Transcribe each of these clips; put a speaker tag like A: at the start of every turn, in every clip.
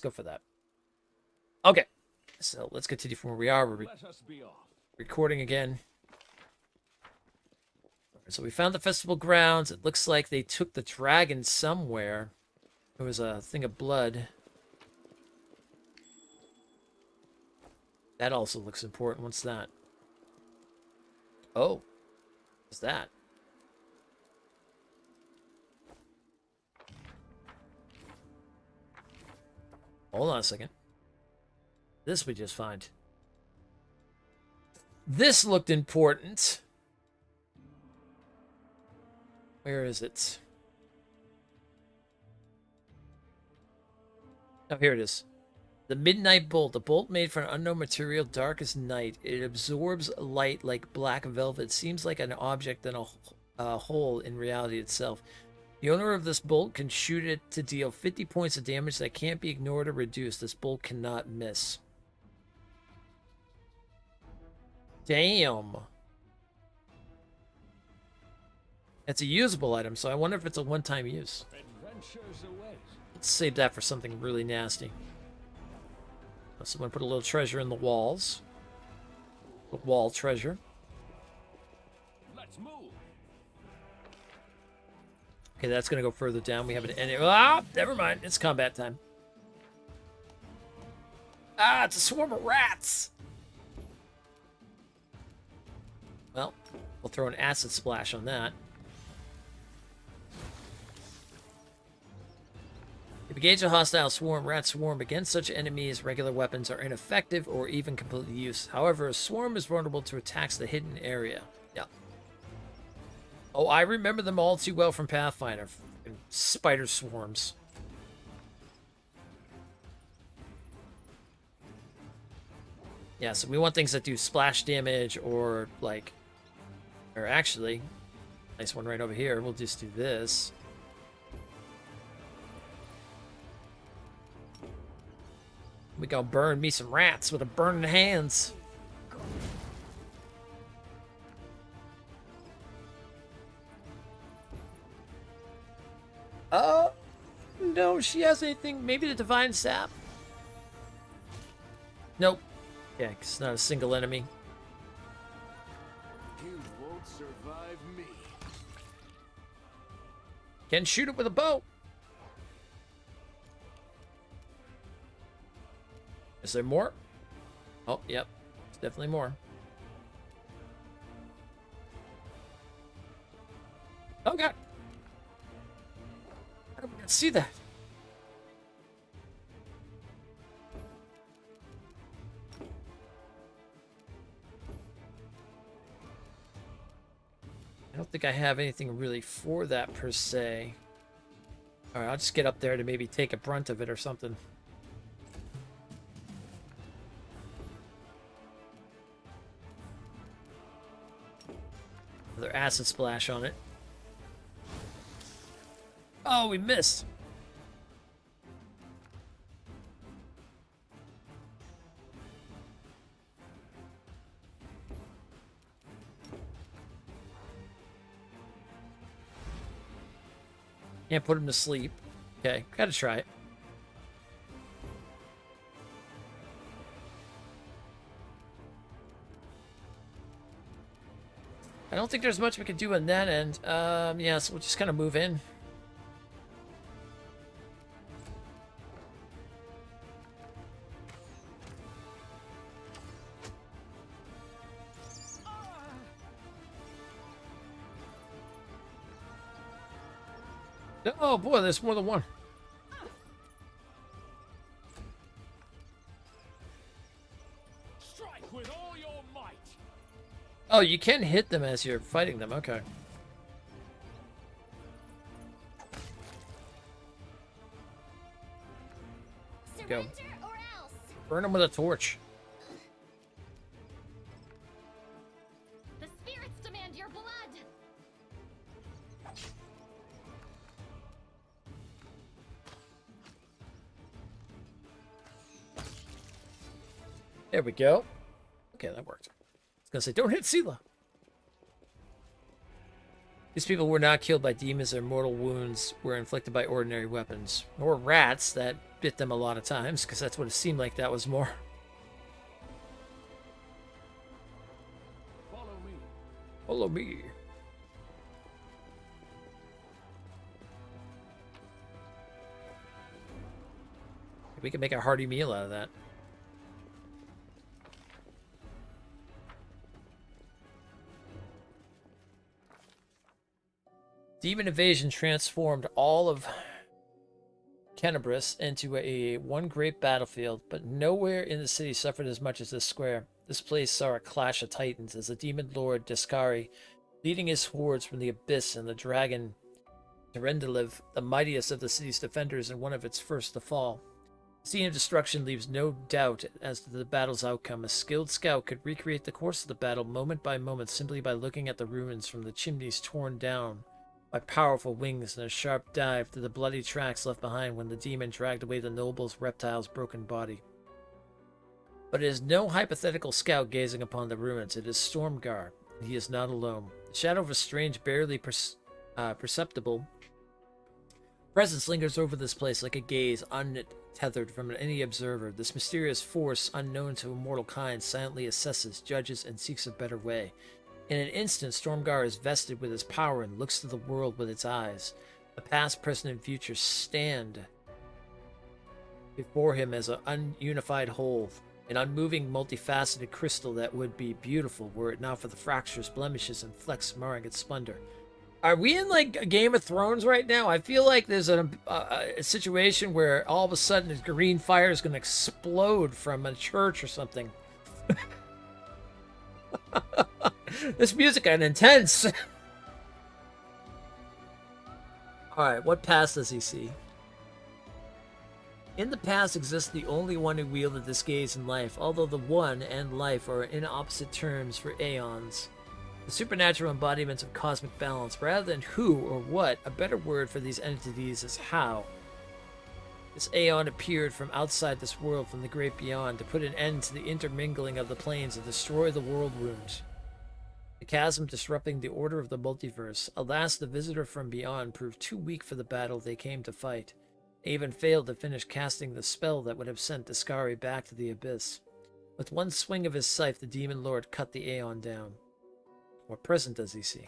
A: go for that. Okay. So let's continue from where we are. We're recording again. So we found the festival grounds. It looks like they took the dragon somewhere. There was a thing of blood. That also looks important. What's that? Oh. What's that? Hold on a second. This we just find. This looked important. Where is it? Oh, here it is. The Midnight Bolt. A bolt made from an unknown material, dark as night. It absorbs light like black velvet. Seems like an object in a hole in reality itself. The owner of this bolt can shoot it to deal 50 points of damage that can't be ignored or reduced. This bolt cannot miss. Damn. It's a usable item, so I wonder if it's a one-time use. Let's save that for something really nasty. Someone put a little treasure in the walls. A wall treasure.
B: Let's move.
A: Okay, that's gonna go further down. We have an enemy. Ah, never mind. It's combat time. Ah, it's a swarm of rats. Well, we'll throw an acid splash on that. If engage a hostile swarm, rat swarm against such enemies, regular weapons are ineffective or even completely useless. However, a swarm is vulnerable to attacks the hidden area. Yeah. Oh, I remember them all too well from Pathfinder. Spider swarms. Yeah, so we want things that do splash damage or like... Or actually, nice one right over here. We'll just do this. We gonna burn me some rats with a burning hands. Oh, no, she has anything. Maybe the divine sap. Nope. Yeah, 'cause it's not a single enemy.
B: You won't survive me.
A: Can shoot it with a bow. Is there more? Oh, yep. There's definitely more. Oh, God. I don't even see that. I don't think I have anything really for that per se. All right, I'll just get up there to maybe take a brunt of it or something. Another acid splash on it. Oh, we missed. Can't put him to sleep. Okay, gotta try it. I don't think there's much we can do on that end. Yeah, so we'll just kind of move in. Oh boy, there's more than one.
B: Strike with all your might.
A: Oh, you can hit them as you're fighting them. Okay. Go. Burn them with a torch.
C: The spirits demand your blood.
A: There we go. Okay, that worked. I was gonna say, don't hit Sela. These people were not killed by demons. Their mortal wounds were inflicted by ordinary weapons, nor rats that bit them a lot of times, because that's what it seemed like that was more.
B: Follow me.
A: Follow me. We can make a hearty meal out of that. Demon invasion transformed all of Cannabras into one great battlefield, but nowhere in the city suffered as much as this square. This place saw a clash of titans as the demon lord Descari, leading his hordes from the abyss, and the dragon Terendelev, the mightiest of the city's defenders and one of its first to fall. The scene of destruction leaves no doubt as to the battle's outcome. A skilled scout could recreate the course of the battle moment by moment simply by looking at the ruins from the chimneys torn down by powerful wings and a sharp dive through the bloody tracks left behind when the demon dragged away the noble's reptile's broken body. But it is no hypothetical scout gazing upon the ruins. It is Stormgar, and he is not alone. The shadow of a strange, barely perceptible presence lingers over this place like a gaze untethered from any observer. This mysterious force, unknown to immortal kind, silently assesses, judges, and seeks a better way. In an instant, Stormgar is vested with his power and looks to the world with its eyes. The past, present, and future stand before him as an ununified whole, an unmoving, multifaceted crystal that would be beautiful were it not for the fractures, blemishes, and flecks marring its splendor. Are we in like a Game of Thrones right now? I feel like there's a situation where all of a sudden a green fire is going to explode from a church or something. This music got intense. Alright, what past does he see? In the past exists the only one who wielded this gaze in life, although the one and life are in opposite terms for aeons. The supernatural embodiments of cosmic balance. Rather than who or what, a better word for these entities is how. This Aeon appeared from outside this world, from the great beyond, to put an end to the intermingling of the planes and destroy the world wound. The chasm disrupting the order of the multiverse. Alas, the visitor from beyond proved too weak for the battle they came to fight. They even failed to finish casting the spell that would have sent Descari back to the abyss. With one swing of his scythe, the demon lord cut the Aeon down. What present does he see?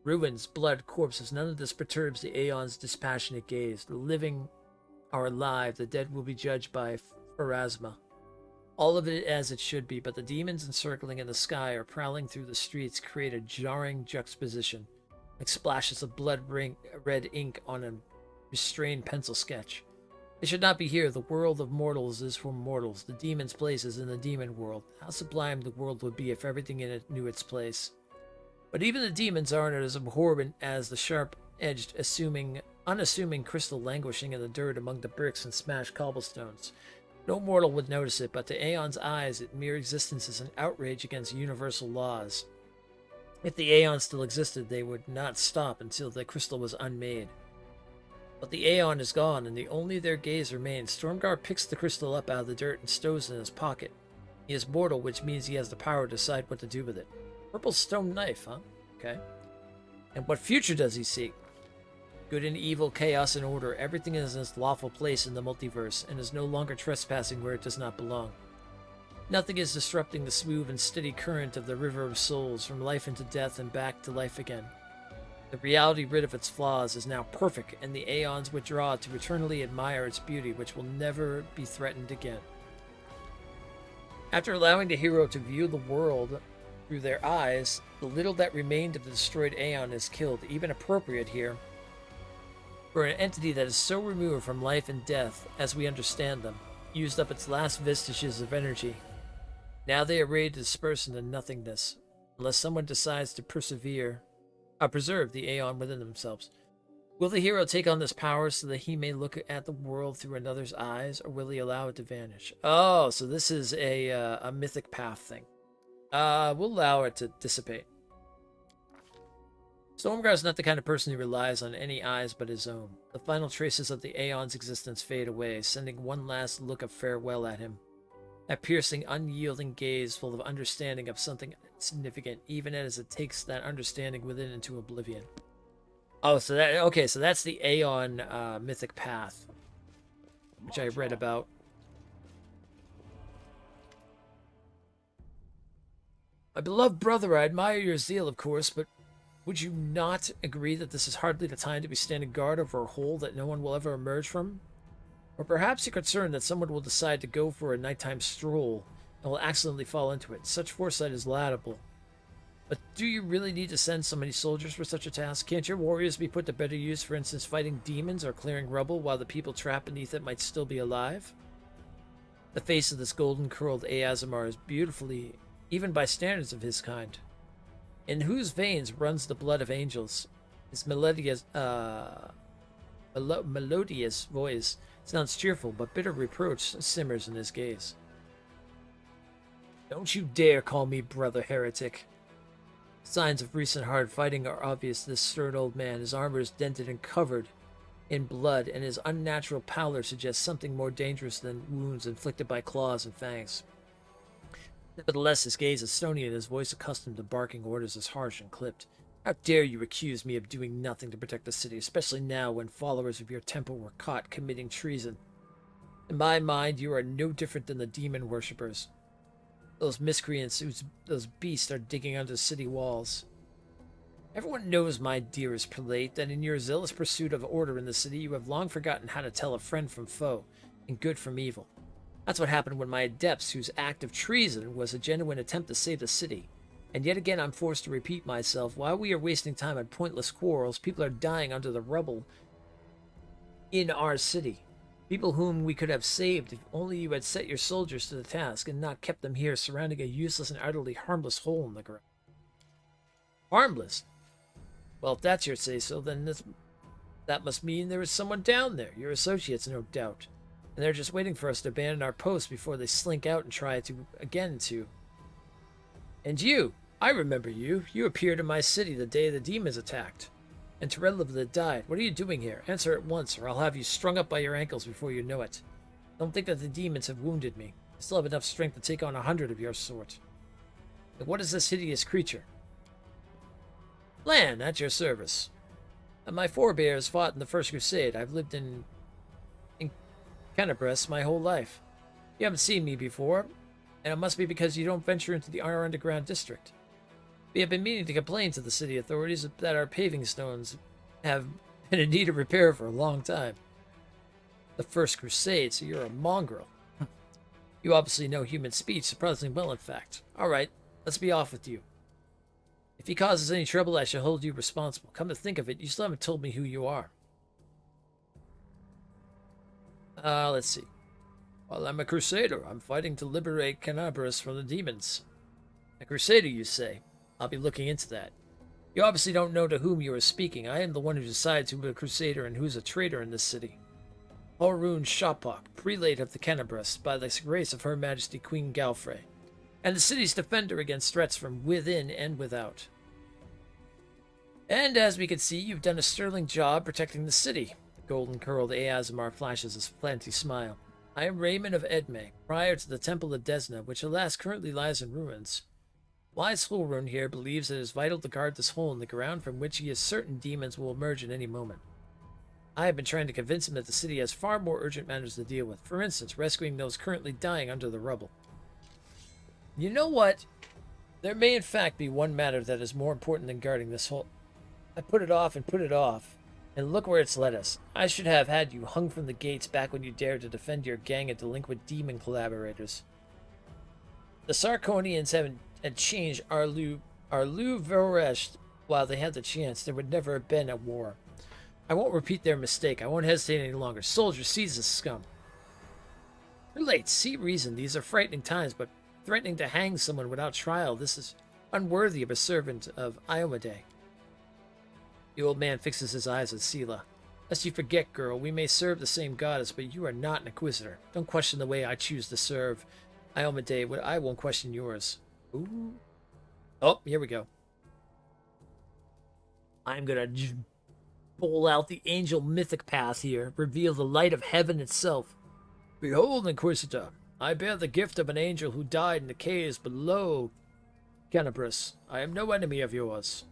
A: Ruins, blood, corpses, none of this perturbs the Aeon's dispassionate gaze. The living are alive, the dead will be judged by Pharasma. All of it as it should be, but the demons encircling in the sky or prowling through the streets create a jarring juxtaposition, like splashes of blood-red ink on a restrained pencil sketch. They should not be here. The world of mortals is for mortals. The demon's place is in the demon world. How sublime the world would be if everything in it knew its place. But even the demons aren't as abhorrent as the sharp-edged, unassuming crystal languishing in the dirt among the bricks and smashed cobblestones. No mortal would notice it, but to Aeon's eyes, its mere existence is an outrage against universal laws. If the Aeon still existed, they would not stop until the crystal was unmade. But the Aeon is gone, and only their gaze remains. Stormgar picks the crystal up out of the dirt and stows it in his pocket. He is mortal, which means he has the power to decide what to do with it. Purple stone knife, huh? Okay. And what future does he seek? Good and evil, chaos and order, everything is in its lawful place in the multiverse, and is no longer trespassing where it does not belong. Nothing is disrupting the smooth and steady current of the river of souls, from life into death and back to life again. The reality rid of its flaws is now perfect, and the Aeons withdraw to eternally admire its beauty, which will never be threatened again. After allowing the hero to view the world through their eyes, the little that remained of the destroyed Aeon is killed, even appropriate here, for an entity that is so removed from life and death as we understand them, used up its last vestiges of energy. Now they are ready to disperse into nothingness, unless someone decides to preserve the Aeon within themselves. Will the hero take on this power so that he may look at the world through another's eyes, or will he allow it to vanish? Oh, so this is a mythic path thing. We'll allow it to dissipate. Stormgar is not the kind of person who relies on any eyes but his own. The final traces of the Aeon's existence fade away, sending one last look of farewell at him. That piercing, unyielding gaze full of understanding of something significant, even as it takes that understanding within into oblivion. Oh, so that's the Aeon mythic path. which I read about. My beloved brother, I admire your zeal, of course, but would you not agree that this is hardly the time to be standing guard over a hole that no one will ever emerge from? Or perhaps you're concerned that someone will decide to go for a nighttime stroll and will accidentally fall into it. Such foresight is laudable. But do you really need to send so many soldiers for such a task? Can't your warriors be put to better use, for instance, fighting demons or clearing rubble while the people trapped beneath it might still be alive? The face of this golden-curled Aazamar is beautifully, even by standards of his kind. In whose veins runs the blood of angels? His melodious voice sounds cheerful, but bitter reproach simmers in his gaze. Don't you dare call me brother, heretic. Signs of recent hard fighting are obvious to this stern old man. His armor is dented and covered in blood, and his unnatural pallor suggests something more dangerous than wounds inflicted by claws and fangs. Nevertheless, his gaze is stony and his voice, accustomed to barking orders, is harsh and clipped. How dare you accuse me of doing nothing to protect the city, especially now when followers of your temple were caught committing treason? In my mind, you are no different than the demon worshippers. Those miscreants, those beasts are digging under city walls. Everyone knows, my dearest prelate, that in your zealous pursuit of order in the city, you have long forgotten how to tell a friend from foe and good from evil. That's what happened when my adepts, whose act of treason was a genuine attempt to save the city. And yet again I'm forced to repeat myself. While we are wasting time on pointless quarrels, people are dying under the rubble in our city. People whom we could have saved if only you had set your soldiers to the task and not kept them here surrounding a useless and utterly harmless hole in the ground. Harmless? Well, if that's your say-so, then that must mean there is someone down there. Your associates, no doubt. And they're just waiting for us to abandon our post before they slink out and try again. And you! I remember you. You appeared in my city the day the demons attacked. And Terelivla died. What are you doing here? Answer at once, or I'll have you strung up by your ankles before you know it. Don't think that the demons have wounded me. I still have enough strength to take on 100 of your sort. And what is this hideous creature? Lan, at your service. My forebears fought in the First Crusade. I've lived in Cannabras my whole life. You haven't seen me before, and it must be because you don't venture into our underground district. We have been meaning to complain to the city authorities that our paving stones have been in need of repair for a long time. The First Crusade, so you're a mongrel. You obviously know human speech, surprisingly well, in fact. All right, let's be off with you. If he causes any trouble, I shall hold you responsible. Come to think of it, you still haven't told me who you are. Let's see. Well, I'm a crusader. I'm fighting to liberate Cannabras from the demons. A crusader, you say? I'll be looking into that. You obviously don't know to whom you are speaking. I am the one who decides who's a crusader and who's a traitor in this city. Horun Shapok, prelate of the Cannabras, by the grace of Her Majesty Queen Galfrey, and the city's defender against threats from within and without. And as we can see, you've done a sterling job protecting the city. The golden-curled Aazamar flashes a slanty smile. I am Raymond of Edme, prior to the Temple of Desna, which alas currently lies in ruins. Wise Horun here believes it is vital to guard this hole in the ground from which he is certain demons will emerge at any moment. I have been trying to convince him that the city has far more urgent matters to deal with. For instance, rescuing those currently dying under the rubble. You know what? There may in fact be one matter that is more important than guarding this hole. I put it off, and look where it's led us. I should have had you hung from the gates back when you dared to defend your gang of delinquent demon collaborators. The Sarkonians had changed Arlu Voresh while they had the chance. There would never have been a war. I won't repeat their mistake. I won't hesitate any longer. Soldiers, seize this scum. Prelate, see reason. These are frightening times, but threatening to hang someone without trial, this is unworthy of a servant of Iomedae. The old man fixes his eyes at Sela. Lest you forget, girl, we may serve the same goddess, but you are not an inquisitor. Don't question the way I choose to serve Iomedae. I won't question yours. Ooh. Oh, here we go. I'm gonna bowl out the angel mythic path here, reveal the light of heaven itself. Behold, Inquisitor, I bear the gift of an angel who died in the caves below Cannabras. I am no enemy of yours.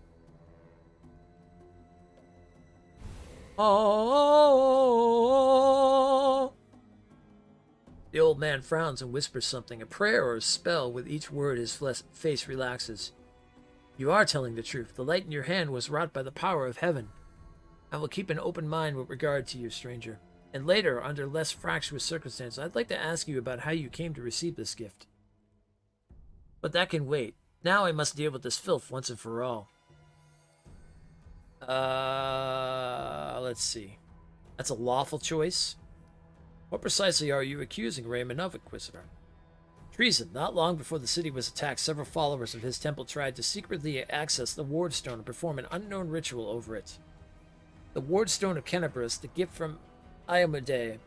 A: Oh, The old man frowns and whispers something, a prayer or a spell. With each word, his face relaxes. You are telling the truth. The light in your hand was wrought by the power of heaven. I will keep an open mind with regard to you, stranger. And later, under less fractious circumstances, I'd like to ask you about how you came to receive this gift. But that can wait. Now I must deal with this filth once and for all. Let's see. That's a lawful choice. What precisely are you accusing Raymond of, Inquisitor? Treason. Not long before the city was attacked, several followers of his temple tried to secretly access the Wardstone and perform an unknown ritual over it. The Wardstone of Cannabras, the gift from Imade.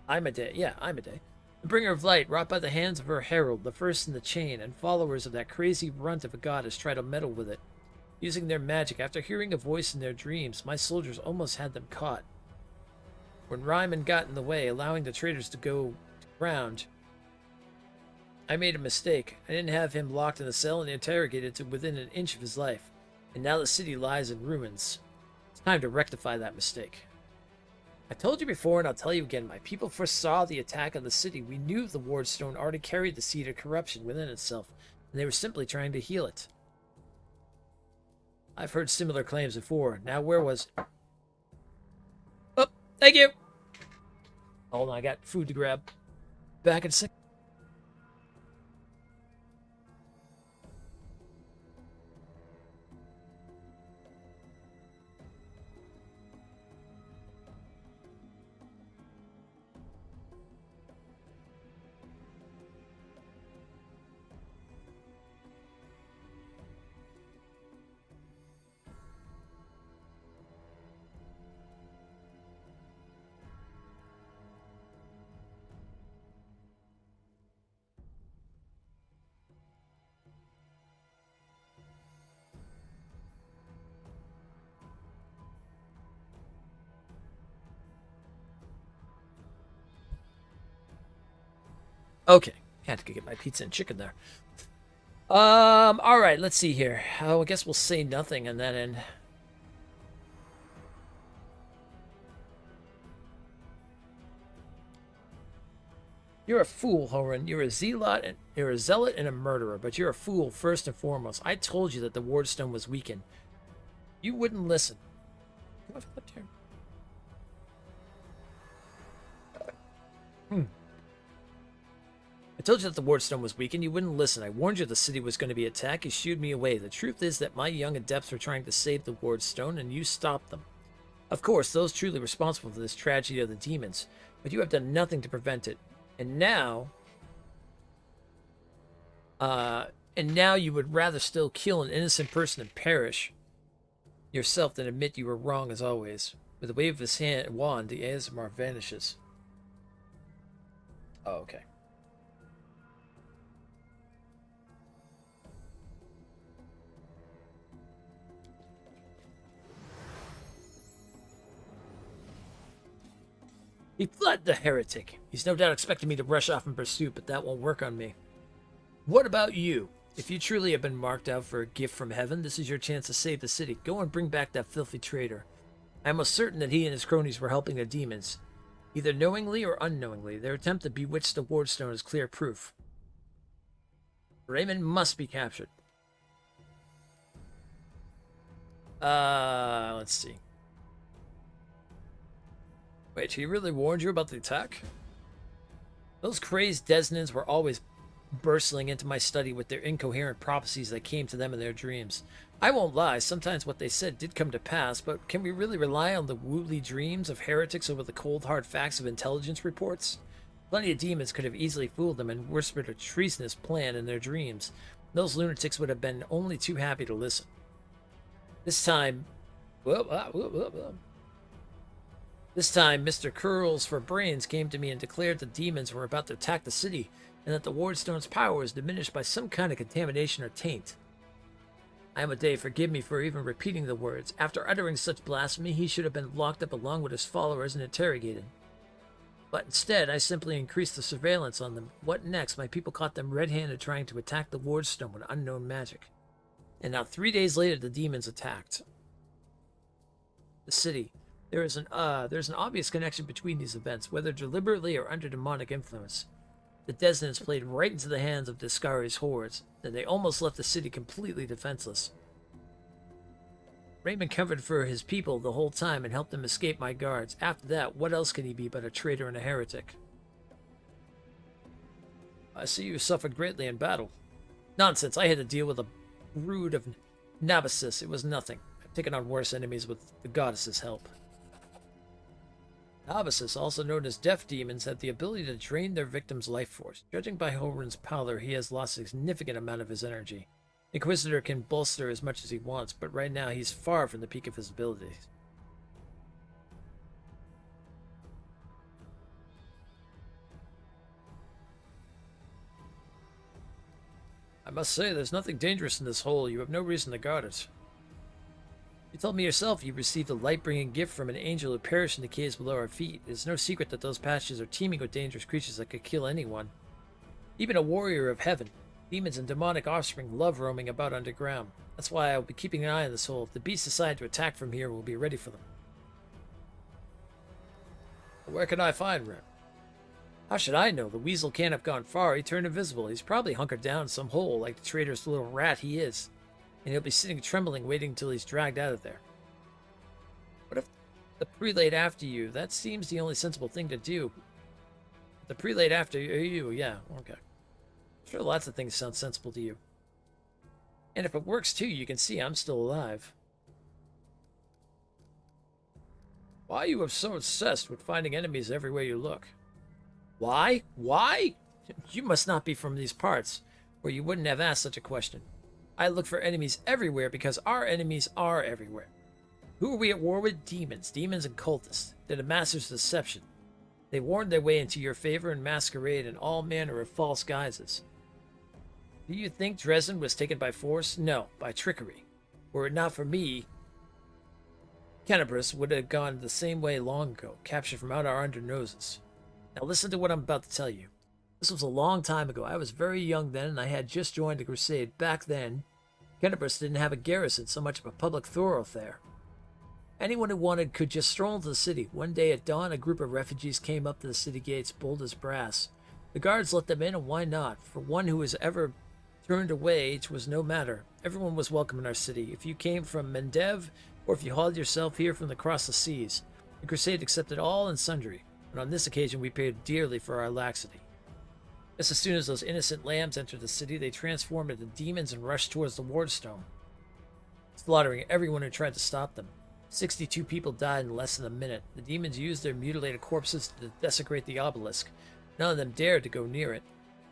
A: The bringer of light, wrought by the hands of her herald, the first in the chain, and followers of that crazy runt of a goddess try to meddle with it. Using their magic, after hearing a voice in their dreams, my soldiers almost had them caught. When Ryman got in the way, allowing the traitors to go to ground, I made a mistake. I didn't have him locked in a cell and interrogated to within an inch of his life. And now the city lies in ruins. It's time to rectify that mistake. I told you before, and I'll tell you again, my people foresaw the attack on the city. We knew the Wardstone already carried the seed of corruption within itself, and they were simply trying to heal it. I've heard similar claims before. Now where was... Oh, thank you! Hold on, I got food to grab. Back in a second. Okay, had to get my pizza and chicken there. All right, let's see here. Oh, I guess we'll say nothing on that end. You're a fool, Horan. You're a zealot and a murderer, but you're a fool first and foremost. I told you that the Wardstone was weakened. You wouldn't listen. Come on, up here. I told you that the Wardstone was weakened. You wouldn't listen. I warned you the city was going to be attacked. You shooed me away. The truth is that my young adepts were trying to save the Wardstone, and you stopped them. Of course, those truly responsible for this tragedy are the demons, but you have done nothing to prevent it. And now you would rather still kill an innocent person and perish yourself than admit you were wrong as always. With a wave of his wand, the ASMR vanishes. Oh, okay. He fled, the heretic. He's no doubt expecting me to rush off in pursuit, but that won't work on me. What about you? If you truly have been marked out for a gift from heaven, this is your chance to save the city. Go and bring back that filthy traitor. I am almost certain that he and his cronies were helping the demons. Either knowingly or unknowingly, their attempt to bewitch the Wardstone is clear proof. Raymond must be captured. Let's see. Wait, he really warned you about the attack? Those crazed Desnans were always bursting into my study with their incoherent prophecies that came to them in their dreams. I won't lie, sometimes what they said did come to pass, but can we really rely on the woolly dreams of heretics over the cold hard facts of intelligence reports? Plenty of demons could have easily fooled them and whispered a treasonous plan in their dreams. Those lunatics would have been only too happy to listen. This time... This time, Mr. Curls for Brains came to me and declared the demons were about to attack the city, and that the Wardstone's power was diminished by some kind of contamination or taint. Amadei, forgive me for even repeating the words. After uttering such blasphemy, he should have been locked up along with his followers and interrogated. But instead, I simply increased the surveillance on them. What next? My people caught them red-handed trying to attack the Wardstone with unknown magic. And now 3 days later, the demons attacked the city. There's an obvious connection between these events, whether deliberately or under demonic influence. The dissonance played right into the hands of Discari's hordes, and they almost left the city completely defenseless. Raymond covered for his people the whole time and helped them escape my guards. After that, what else can he be but a traitor and a heretic? I see you suffered greatly in battle. Nonsense, I had to deal with a brood of Nabasis. It was nothing. I've taken on worse enemies with the goddess's help. Nabasis, also known as death demons, have the ability to drain their victims' life force. Judging by Horan's pallor, he has lost a significant amount of his energy. Inquisitor can bolster as much as he wants, but right now he's far from the peak of his abilities. I must say, there's nothing dangerous in this hole. You have no reason to guard it. You told me yourself you received a light-bringing gift from an angel who perished in the caves below our feet. It's no secret that those passages are teeming with dangerous creatures that could kill anyone. Even a warrior of heaven. Demons and demonic offspring love roaming about underground. That's why I'll be keeping an eye on this hole. If the beasts decide to attack from here, we'll be ready for them. Where can I find Rem? How should I know? The weasel can't have gone far. He turned invisible. He's probably hunkered down in some hole like the traitor's little rat he is. And he'll be sitting trembling, waiting until he's dragged out of there. What if the prelate after you? That seems the only sensible thing to do. The prelate after you, yeah, okay. Sure, lots of things sound sensible to you. And if it works too, you can see I'm still alive. Why are you so obsessed with finding enemies everywhere you look? Why? Why? You must not be from these parts, or you wouldn't have asked such a question. I look for enemies everywhere because our enemies are everywhere. Who are we at war with? Demons. Demons and cultists. They're the masters of deception. They warned their way into your favor and masquerade in all manner of false guises. Do you think Dresden was taken by force? No, by trickery. Were it not for me, Cannabras would have gone the same way long ago, captured from out our under noses. Now listen to what I'm about to tell you. This was a long time ago. I was very young then, and I had just joined the crusade. Back then, Cannabras didn't have a garrison, so much of a public thoroughfare. Anyone who wanted could just stroll into the city. One day at dawn, a group of refugees came up to the city gates, bold as brass. The guards let them in, and why not? For one who was ever turned away, it was no matter. Everyone was welcome in our city. If you came from Mendev, or if you hauled yourself here from across the seas, the crusade accepted all and sundry. But on this occasion, we paid dearly for our laxity. Just as soon as those innocent lambs entered the city, they transformed into demons and rushed towards the wardstone, slaughtering everyone who tried to stop them. 62 people died in less than a minute. The demons used their mutilated corpses to desecrate the obelisk. None of them dared to go near it.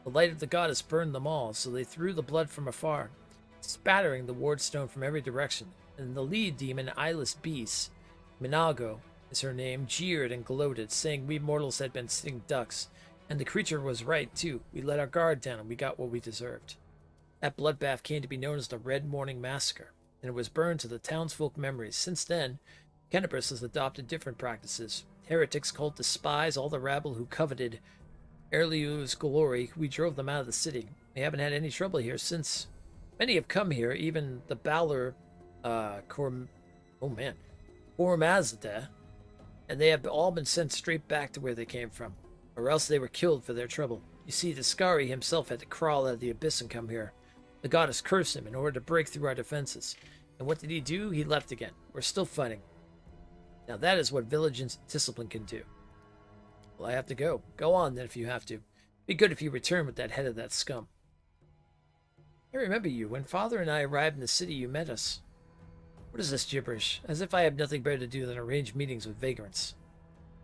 A: The light of the goddess burned them all, so they threw the blood from afar, spattering the wardstone from every direction. And the lead demon, Eyeless Beast, Minago is her name, jeered and gloated, saying we mortals had been sitting ducks. And the creature was right, too. We let our guard down, and we got what we deserved. That bloodbath came to be known as the Red Morning Massacre, and it was burned to the townsfolk memories. Since then, Cannabras has adopted different practices. Heretics, cultists, spies, all the rabble who coveted Erliu's glory, we drove them out of the city. We haven't had any trouble here since. Many have come here, even the Balor, Gormazda, and they have all been sent straight back to where they came from, or else they were killed for their trouble. You see, Discari himself had to crawl out of the abyss and come here. The goddess cursed him in order to break through our defenses. And what did he do? He left again. We're still fighting. Now that is what village discipline can do. Well, I have to go. Go on then if you have to. Be good if you return with that head of that scum. I remember you. When Father and I arrived in the city, you met us. What is this gibberish? As if I have nothing better to do than arrange meetings with vagrants.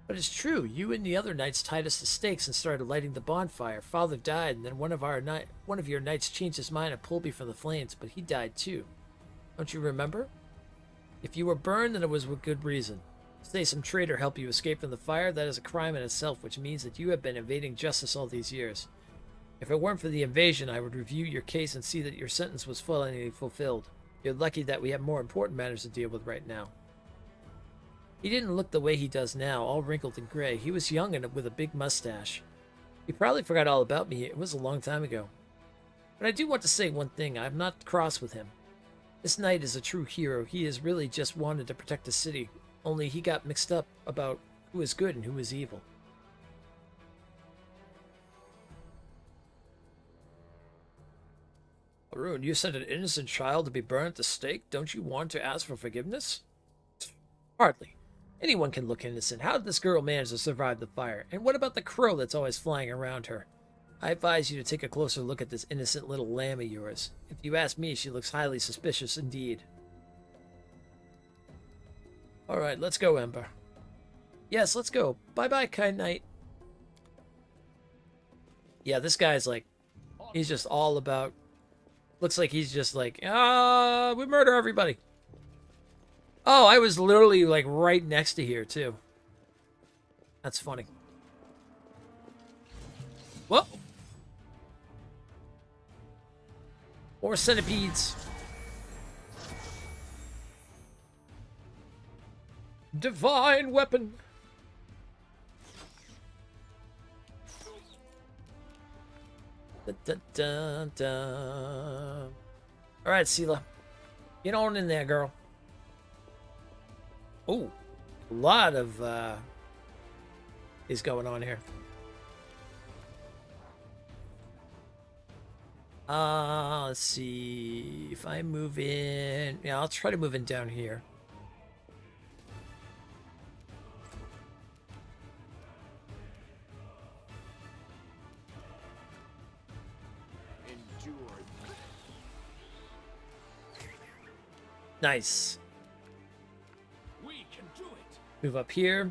A: But it's true. You and the other knights tied us to stakes and started lighting the bonfire. Father died, and then one of your knights changed his mind and pulled me from the flames, but he died too. Don't you remember? If you were burned, then it was with good reason. Say some traitor helped you escape from the fire, that is a crime in itself, which means that you have been evading justice all these years. If it weren't for the invasion, I would review your case and see that your sentence was fully fulfilled. You're lucky that we have more important matters to deal with right now. He didn't look the way he does now, all wrinkled and gray. He was young and with a big mustache. He probably forgot all about me. It was a long time ago. But I do want to say one thing. I'm not cross with him. This knight is a true hero. He has really just wanted to protect the city. only he got mixed up about who is good and who is evil. Arun, you sent an innocent child to be burned at the stake. Don't you want to ask for forgiveness? Hardly. Anyone can look innocent. How did this girl manage to survive the fire? And what about the crow that's always flying around her? I advise you to take a closer look at this innocent little lamb of yours. If you ask me, she looks highly suspicious indeed. Alright, let's go, Ember. Yes, let's go. Bye-bye, kind knight. Yeah, this guy's like, he's just all about, looks like he's just like, we murder everybody. Oh, I was literally like right next to here too. That's funny. Whoa. More centipedes. Divine weapon. Dun, dun, dun, dun. All right, Sela. Get on in there, girl. Oh, a lot of is going on here. Let's see if I move in. Yeah, I'll try to move in down here.
B: Endure.
A: Nice.
B: We can do it.
A: Move up here.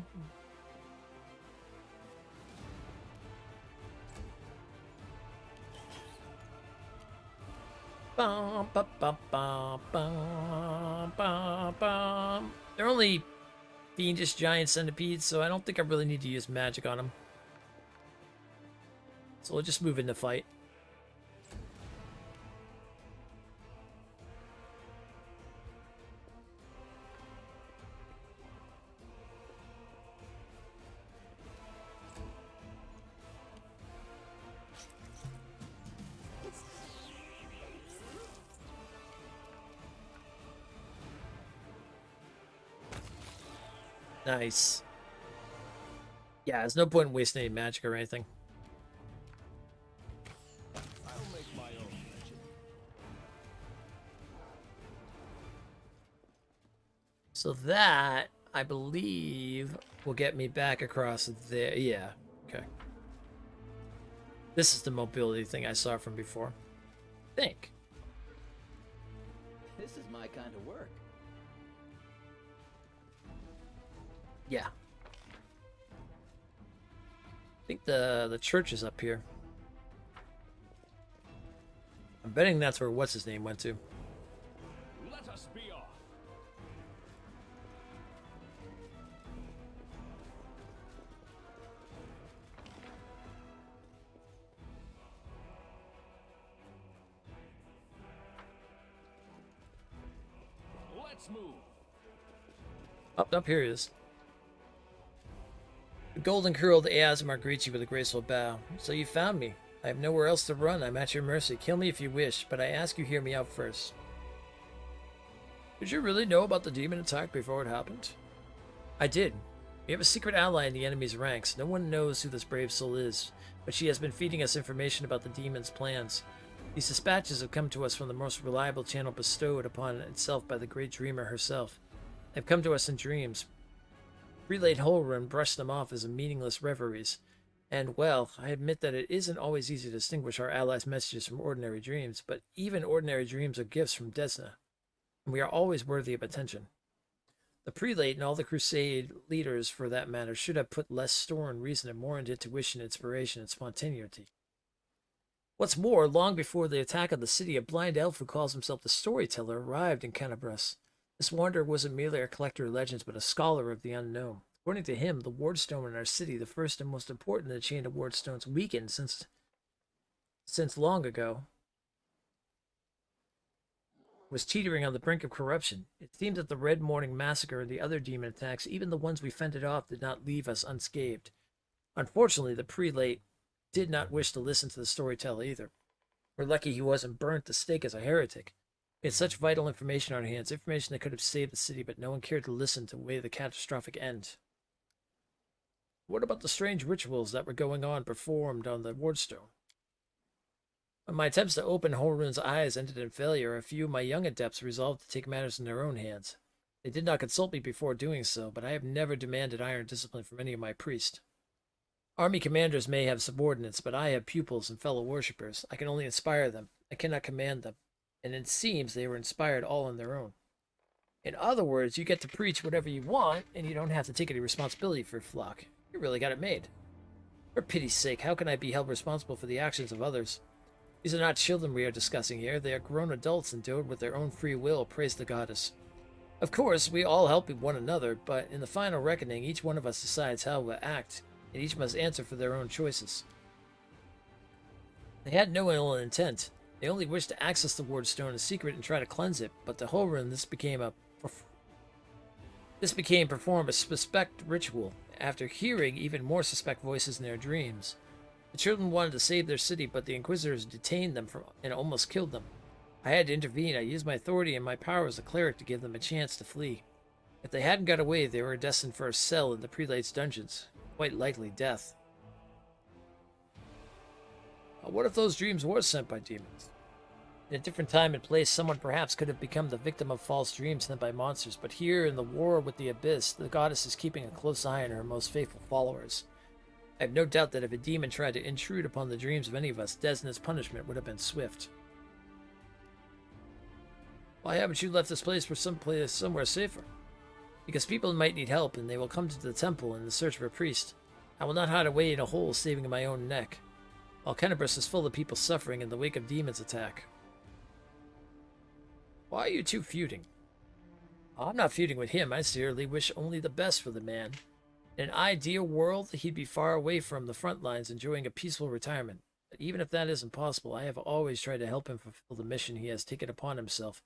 A: Bum, bum, bum, bum, bum, bum, bum. They're only fiendish giant centipedes, so I don't think I really need to use magic on them. So we'll just move into fight. Nice. Yeah, there's no point in wasting any magic or anything.
B: I'll make my own legend.
A: So that, I believe, will get me back across there. Yeah, okay. This is the mobility thing I saw from before. I think.
D: This is my kind of work.
A: Yeah. I think the church is up here. I'm betting that's where what's his name went to.
B: Let us be off. Let's move.
A: Up here he is. The golden curled Eazmar greets you with a graceful bow. So you found me. I have nowhere else to run. I'm at your mercy. Kill me if you wish, but I ask you hear me out first. Did you really know about the demon attack before it happened? I did. We have a secret ally in the enemy's ranks. No one knows who this brave soul is, but she has been feeding us information about the demon's plans. These dispatches have come to us from the most reliable channel bestowed upon itself by the great dreamer herself. They've come to us in dreams. Prelate Holrun brushed them off as meaningless reveries. And, well, I admit that it isn't always easy to distinguish our allies' messages from ordinary dreams, but even ordinary dreams are gifts from Desna, and we are always worthy of attention. The Prelate and all the Crusade leaders, for that matter, should have put less store in reason and more into intuition, inspiration, and spontaneity. What's more, long before the attack on the city, a blind elf who calls himself the Storyteller arrived in Cannabras. This wanderer wasn't merely a collector of legends, but a scholar of the unknown. According to him, the wardstone in our city, the first and most important in the chain of wardstones, weakened since long ago, was teetering on the brink of corruption. It seemed that the Red Morning Massacre and the other demon attacks, even the ones we fended off, did not leave us unscathed. Unfortunately, the Prelate did not wish to listen to the Storyteller either. We're lucky he wasn't burnt to stake as a heretic. We had such vital information on our hands, information that could have saved the city, but no one cared to listen to weigh the catastrophic end. What about the strange rituals that were going on performed on the wardstone? When my attempts to open Horun's eyes ended in failure, a few of my young adepts resolved to take matters in their own hands. They did not consult me before doing so, but I have never demanded iron discipline from any of my priests. Army commanders may have subordinates, but I have pupils and fellow worshippers. I can only inspire them. I cannot command them. And it seems they were inspired all on their own. In other words, you get to preach whatever you want, and you don't have to take any responsibility for your flock. You really got it made. For pity's sake, how can I be held responsible for the actions of others? These are not children we are discussing here. They are grown adults endowed with their own free will, praise the goddess. Of course, we all help one another, but in the final reckoning, each one of us decides how to act, and each must answer for their own choices. They had no ill intent. They only wished to access the wardstone in secret and try to cleanse it, but to Horun this became performed a suspect ritual. After hearing even more suspect voices in their dreams, the children wanted to save their city, but the Inquisitors detained them and almost killed them. I had to intervene. I used my authority and my power as a cleric to give them a chance to flee. If they hadn't got away, they were destined for a cell in the Prelate's dungeons. Quite likely death. What if those dreams were sent by demons? In a different time and place, someone perhaps could have become the victim of false dreams sent by monsters, but here in the war with the Abyss, the goddess is keeping a close eye on her most faithful followers. I have no doubt that if a demon tried to intrude upon the dreams of any of us, Desna's punishment would have been swift. Why haven't you left this place for somewhere safer? Because people might need help, and they will come to the temple in the search for a priest. I will not hide away in a hole, saving my own neck, while Cannabras is full of people suffering in the wake of demons' attack. Why are you two feuding? I'm not feuding with him. I sincerely wish only the best for the man. In an ideal world, he'd be far away from the front lines, enjoying a peaceful retirement. But even if that isn't possible, I have always tried to help him fulfill the mission he has taken upon himself,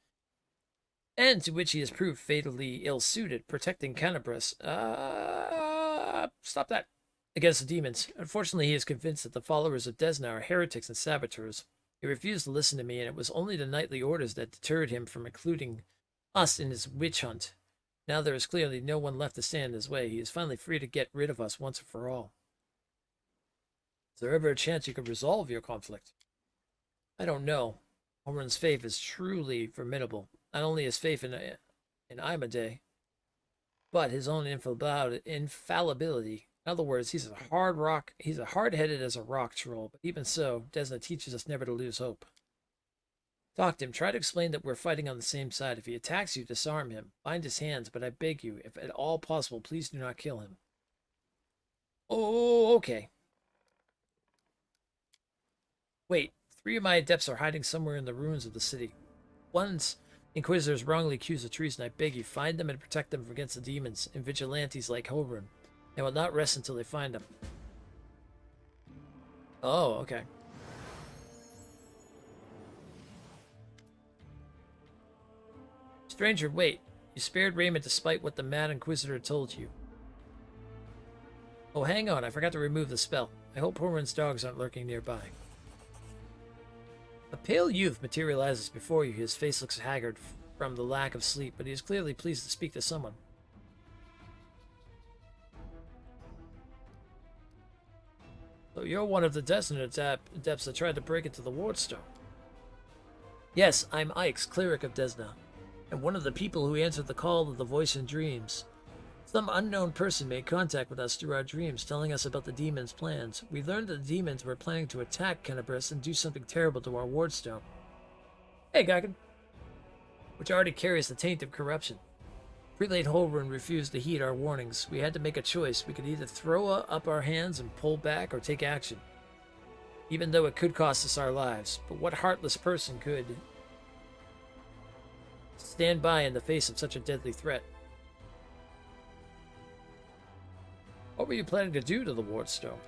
A: and to which he has proved fatally ill-suited, protecting Cannabras. Stop that. Against the demons. Unfortunately, he is convinced that the followers of Desna are heretics and saboteurs. He refused to listen to me, and it was only the knightly orders that deterred him from including us in his witch hunt. Now there is clearly no one left to stand in his way. He is finally free to get rid of us once and for all. Is there ever a chance you could resolve your conflict? I don't know. Horun's faith is truly formidable. Not only his faith in Imade, but his own infallibility. In other words, he's a hard-headed as a rock troll, but even so, Desna teaches us never to lose hope. Talk to him. Try to explain that we're fighting on the same side. If he attacks you, disarm him. Bind his hands, but I beg you, if at all possible, please do not kill him. Oh, okay. Wait, 3 of my adepts are hiding somewhere in the ruins of the city. One's Inquisitors wrongly accused of treason. I beg you, find them and protect them against the demons and vigilantes like Horun. They will not rest until they find them. Oh, okay. Stranger, wait. You spared Raymond despite what the Mad Inquisitor told you. Oh, hang on. I forgot to remove the spell. I hope Horun's dogs aren't lurking nearby. A pale youth materializes before you. His face looks haggard from the lack of sleep, but he is clearly pleased to speak to someone. So you're one of the Desna adepts that tried to break into the wardstone. Yes, I'm Ike's, cleric of Desna, and one of the people who answered the call of the voice in dreams. Some unknown person made contact with us through our dreams, telling us about the demons' plans. We learned that the demons were planning to attack Cannabras and do something terrible to our wardstone. Hey, Gagan. Which already carries the taint of corruption. Prelate Horun refused to heed our warnings. We had to make a choice. We could either throw up our hands and pull back or take action, even though it could cost us our lives. But what heartless person could stand by in the face of such a deadly threat? What were you planning to do to the wardstone?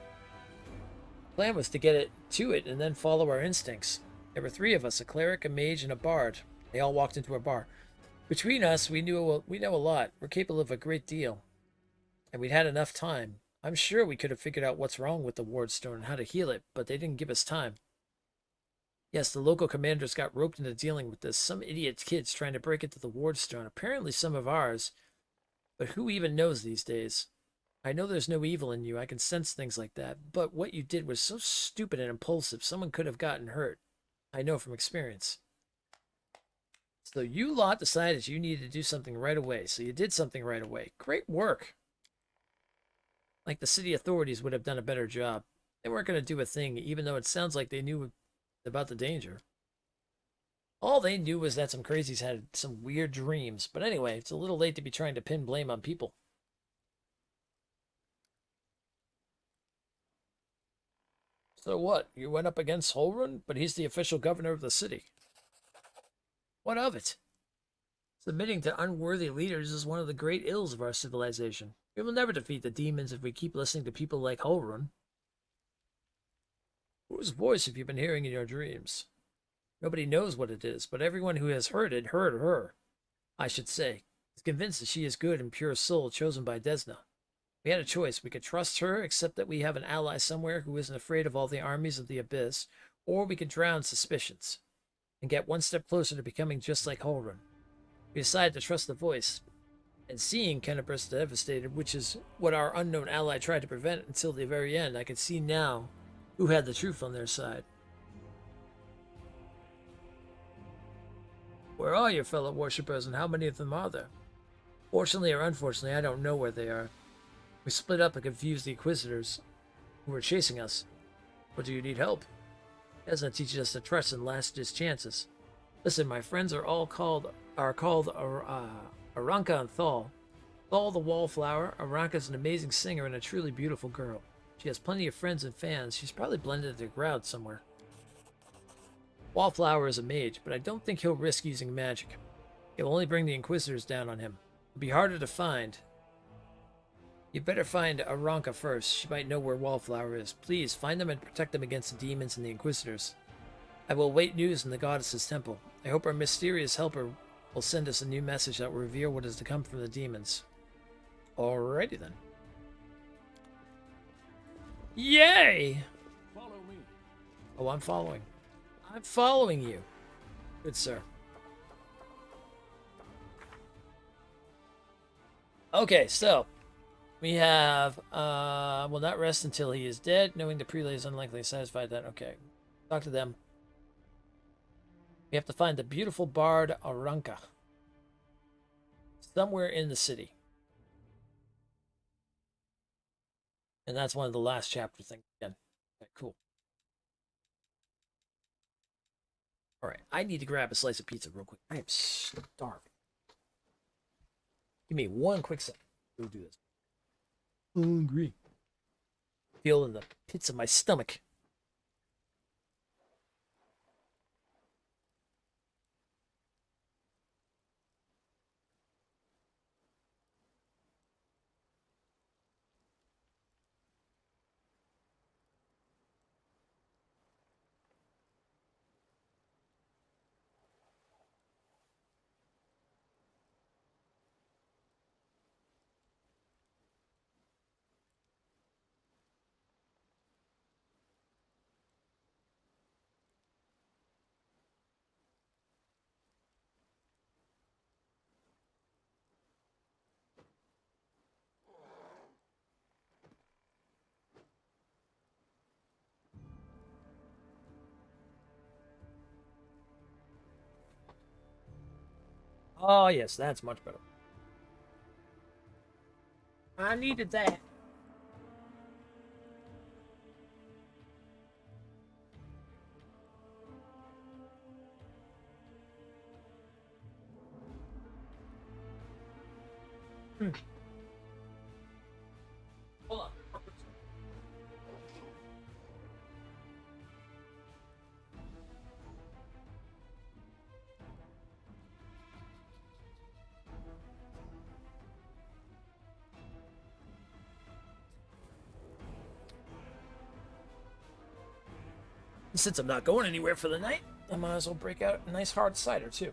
A: The plan was to get it to it and then follow our instincts. There were 3 of us, a cleric, a mage, and a bard. They all walked into a bar. Between us, we know a lot. We're capable of a great deal. And we'd had enough time. I'm sure we could have figured out what's wrong with the wardstone and how to heal it, but they didn't give us time. Yes, the local commanders got roped into dealing with this. Some idiot kids trying to break into the wardstone. Apparently some of ours. But who even knows these days? I know there's no evil in you. I can sense things like that. But what you did was so stupid and impulsive. Someone could have gotten hurt. I know from experience. So you lot decided you needed to do something right away. So you did something right away. Great work. Like the city authorities would have done a better job. They weren't going to do a thing, even though it sounds like they knew about the danger. All they knew was that some crazies had some weird dreams. But anyway, it's a little late to be trying to pin blame on people. So what? You went up against Holrun, but he's the official governor of the city. What of it? Submitting to unworthy leaders is one of the great ills of our civilization. We will never defeat the demons if we keep listening to people like Holrun. Whose voice have you been hearing in your dreams? Nobody knows what it is, but everyone who has heard it heard her, I should say, is convinced that she is good and pure soul chosen by Desna. We had a choice. We could trust her, except that we have an ally somewhere who isn't afraid of all the armies of the Abyss, or we could drown suspicions and get one step closer to becoming just like Holrun. We decided to trust the voice, and seeing Cannabras devastated, which is what our unknown ally tried to prevent until the very end, I could see now who had the truth on their side. Where are your fellow worshippers, and how many of them are there? Fortunately or unfortunately, I don't know where they are. We split up and confused the Inquisitors who were chasing us. But do you need help? Desna teaches us to trust and last-ditch chances. Listen, my friends are called Aranka and Thal. Thal the Wallflower. Aranka's an amazing singer and a truly beautiful girl. She has plenty of friends and fans. She's probably blended into the crowd somewhere. Wallflower is a mage, but I don't think he'll risk using magic. It will only bring the Inquisitors down on him. It'll be harder to find. You'd better find Aranka first. She might know where Wallflower is. Please, find them and protect them against the demons and the Inquisitors. I will await news in the goddess's temple. I hope our mysterious helper will send us a new message that will reveal what is to come from the demons. Alrighty then. Yay!
B: Follow me.
A: Oh, I'm following. I'm following you. Good sir. Okay, so we have will not rest until he is dead, knowing the prelate is unlikely satisfied that. Okay. Talk to them. We have to find the beautiful bard Aranka. Somewhere in the city. And that's one of the last chapter things again. Okay, cool. Alright, I need to grab a slice of pizza real quick. I am starving. Give me one quick second. Go do this. Hungry. Feeling the pits of my stomach. Oh, yes, that's much better. I needed that. Hold on. Since I'm not going anywhere for the night, I might as well break out a nice hard cider, too.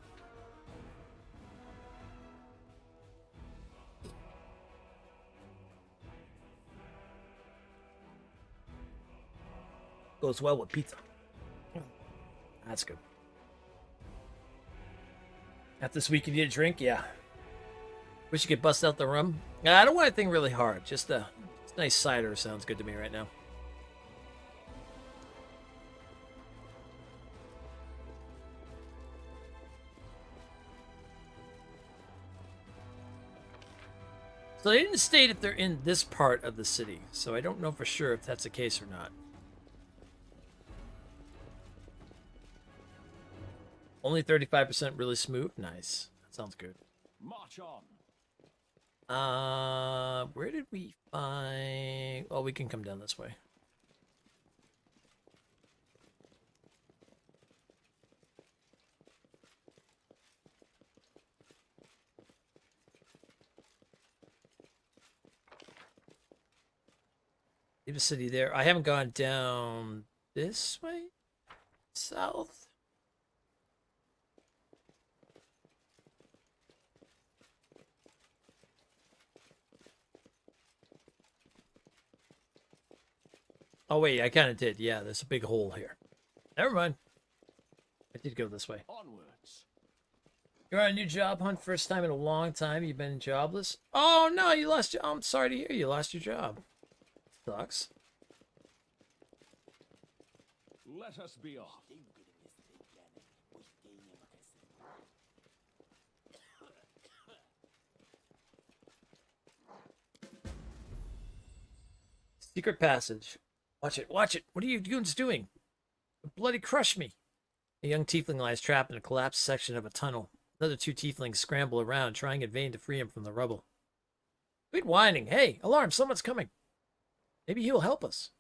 A: Goes well with pizza. That's good. After this week, you need a drink? Yeah. Wish you could bust out the rum. I don't want anything really hard. Just a nice cider sounds good to me right now. So they didn't state if they're in this part of the city, so I don't know for sure if that's the case or not. Only 35% really smooth? Nice. That sounds good.
B: March on.
A: Where did we find... Oh, we can come down this way. Leave the city there. I haven't gone down this way? South? Oh, wait, I kind of did. Yeah, there's a big hole here. Never mind. I did go this way.
B: Onwards.
A: You're on a new job hunt, first time in a long time. You've been jobless. Oh, no, you lost your... I'm sorry to hear you lost your job. Sucks.
B: Let us be off.
A: Secret passage. Watch it, watch it. What are you goons doing? You bloody crush me. A young tiefling lies trapped in a collapsed section of a tunnel. Another two tieflings scramble around, trying in vain to free him from the rubble. Quit whining. Hey, alarm, someone's coming. Maybe he'll help us.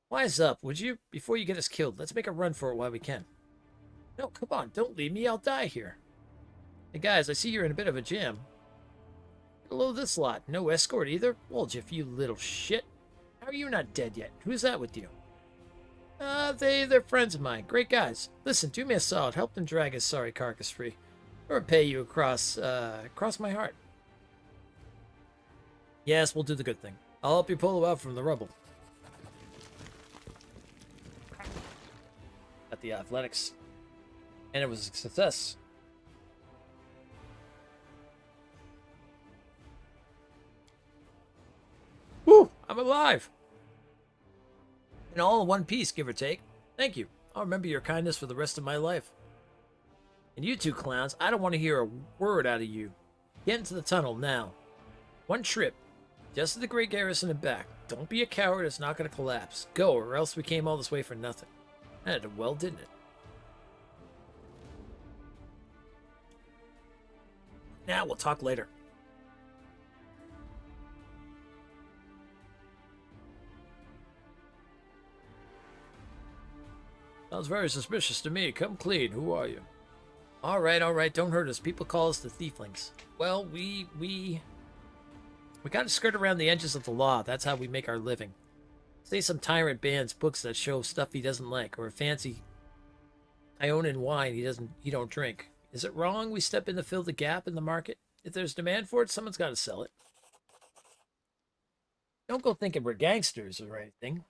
A: Wise up, would you? Before you get us killed, let's make a run for it while we can. No, come on, don't leave me. I'll die here. Hey guys, I see you're in a bit of a jam. Hello, this lot. No escort either? Well, Jeff, you little shit. How are you not dead yet? Who's that with you? They're friends of mine. Great guys. Listen, do me a solid. Help them drag his sorry carcass free. Or pay you across my heart. Yes, we'll do the good thing. I'll help you pull him out from the rubble. At the athletics. And it was a success. Woo! I'm alive! And all in one piece, give or take. Thank you. I'll remember your kindness for the rest of my life. And you two clowns, I don't want to hear a word out of you. Get into the tunnel now. One trip. Just to the Great Garrison and back. Don't be a coward, it's not going to collapse. Go, or else we came all this way for nothing. That did well, didn't it? Now we'll talk later. Sounds very suspicious to me. Come clean. Who are you? All right. Don't hurt us. People call us the tieflings. Well, we gotta skirt around the edges of the law. That's how we make our living. Say some tyrant bans books that show stuff he doesn't like, or a fancy Aeon wine he don't drink. Is it wrong we step in to fill the gap in the market? If there's demand for it, someone's got to sell it. Don't go thinking we're gangsters or anything.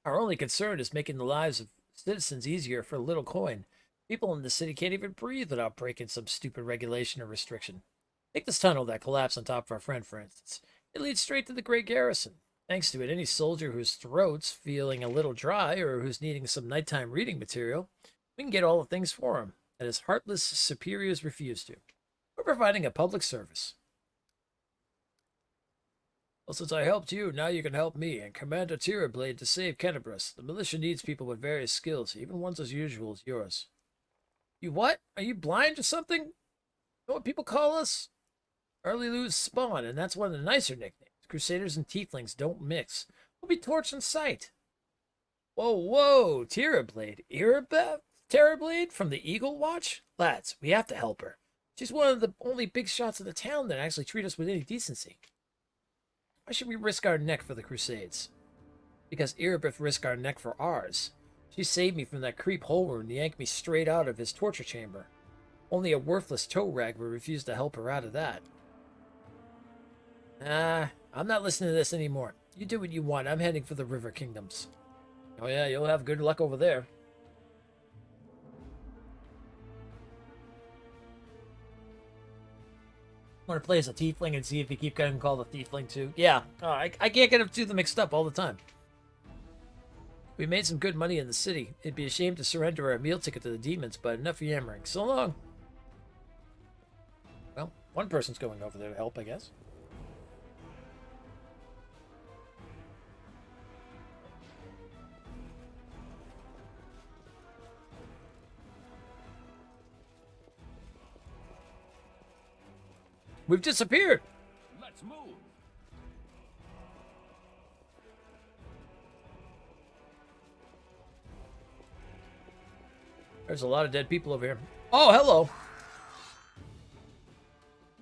A: Our only concern is making the lives of citizens easier for a little coin. People in the city can't even breathe without breaking some stupid regulation or restriction. Take this tunnel that collapsed on top of our friend, for instance. It leads straight to the Great Garrison. Thanks to it, any soldier whose throat's feeling a little dry or who's needing some nighttime reading material, we can get all the things for him that his heartless superiors refuse to. We're providing a public service. Well, since I helped you, now you can help me and command a Blade to save Cannabras. The militia needs people with various skills, even ones as usual as yours. You what? Are you blind or something? Know what people call us? Early lose spawn, and that's one of the nicer nicknames. Crusaders and tieflings don't mix. We'll be torched in sight. Whoa, Blade. Blade from the Eagle Watch? Lads, we have to help her. She's one of the only big shots in the town that actually treat us with any decency. Why should we risk our neck for the Crusades? Because Erebeth risked our neck for ours. She saved me from that creep Holroon and yanked me straight out of his torture chamber. Only a worthless toe rag would refuse to help her out of that. I'm not listening to this anymore. You do what you want. I'm heading for the River Kingdoms. Oh yeah, you'll have good luck over there. Want to play as a tiefling and see if you keep getting called a tiefling too? Yeah, I can't get them mixed up all the time. We made some good money in the city. It'd be a shame to surrender our meal ticket to the demons, but enough yammering. So long. Well, one person's going over there to help, I guess. We've disappeared.
B: Let's move.
A: There's a lot of dead people over here. Oh, hello.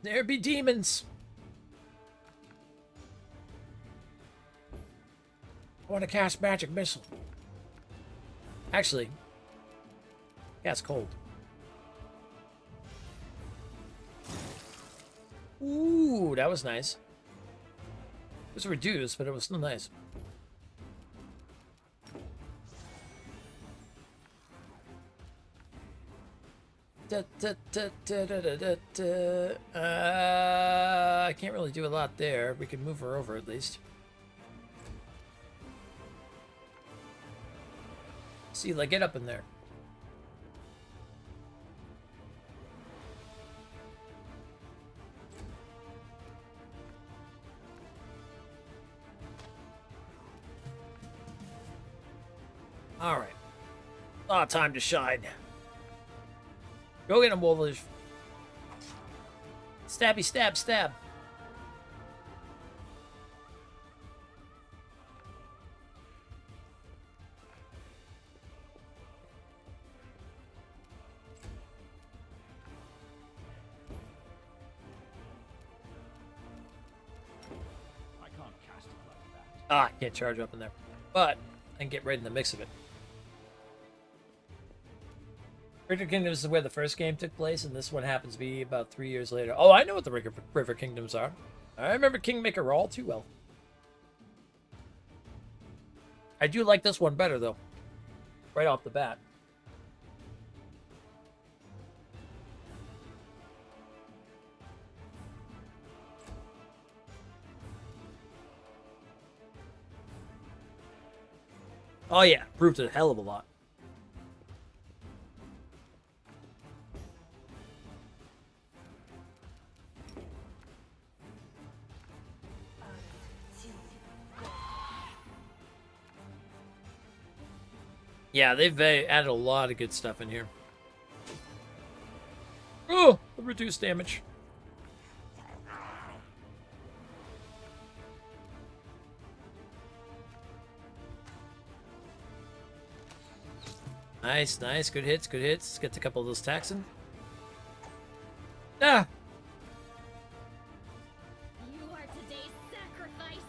A: There be demons. I want to cast magic missile. Actually, yeah, it's cold. Ooh, that was nice. It was reduced, but it was still nice. I can't really do a lot there. We can move her over at least. See, like, get up in there. All right. Ah, time to shine. Go get him, Wolvish. Stabby, stab, stab.
B: I can't cast it like that.
A: Ah, I can't charge up in there. But I can get right in the mix of it. River Kingdoms is where the first game took place, and this one happens to be about 3 years later. Oh, I know what the River Kingdoms are. I remember Kingmaker all too well. I do like this one better, though. Right off the bat. Oh, yeah. Proved a hell of a lot. Yeah, they've added a lot of good stuff in here. Oh, reduced damage. Nice, nice. Good hits, good hits. Gets a couple of those taxing. Ah!
C: You are today's sacrifice.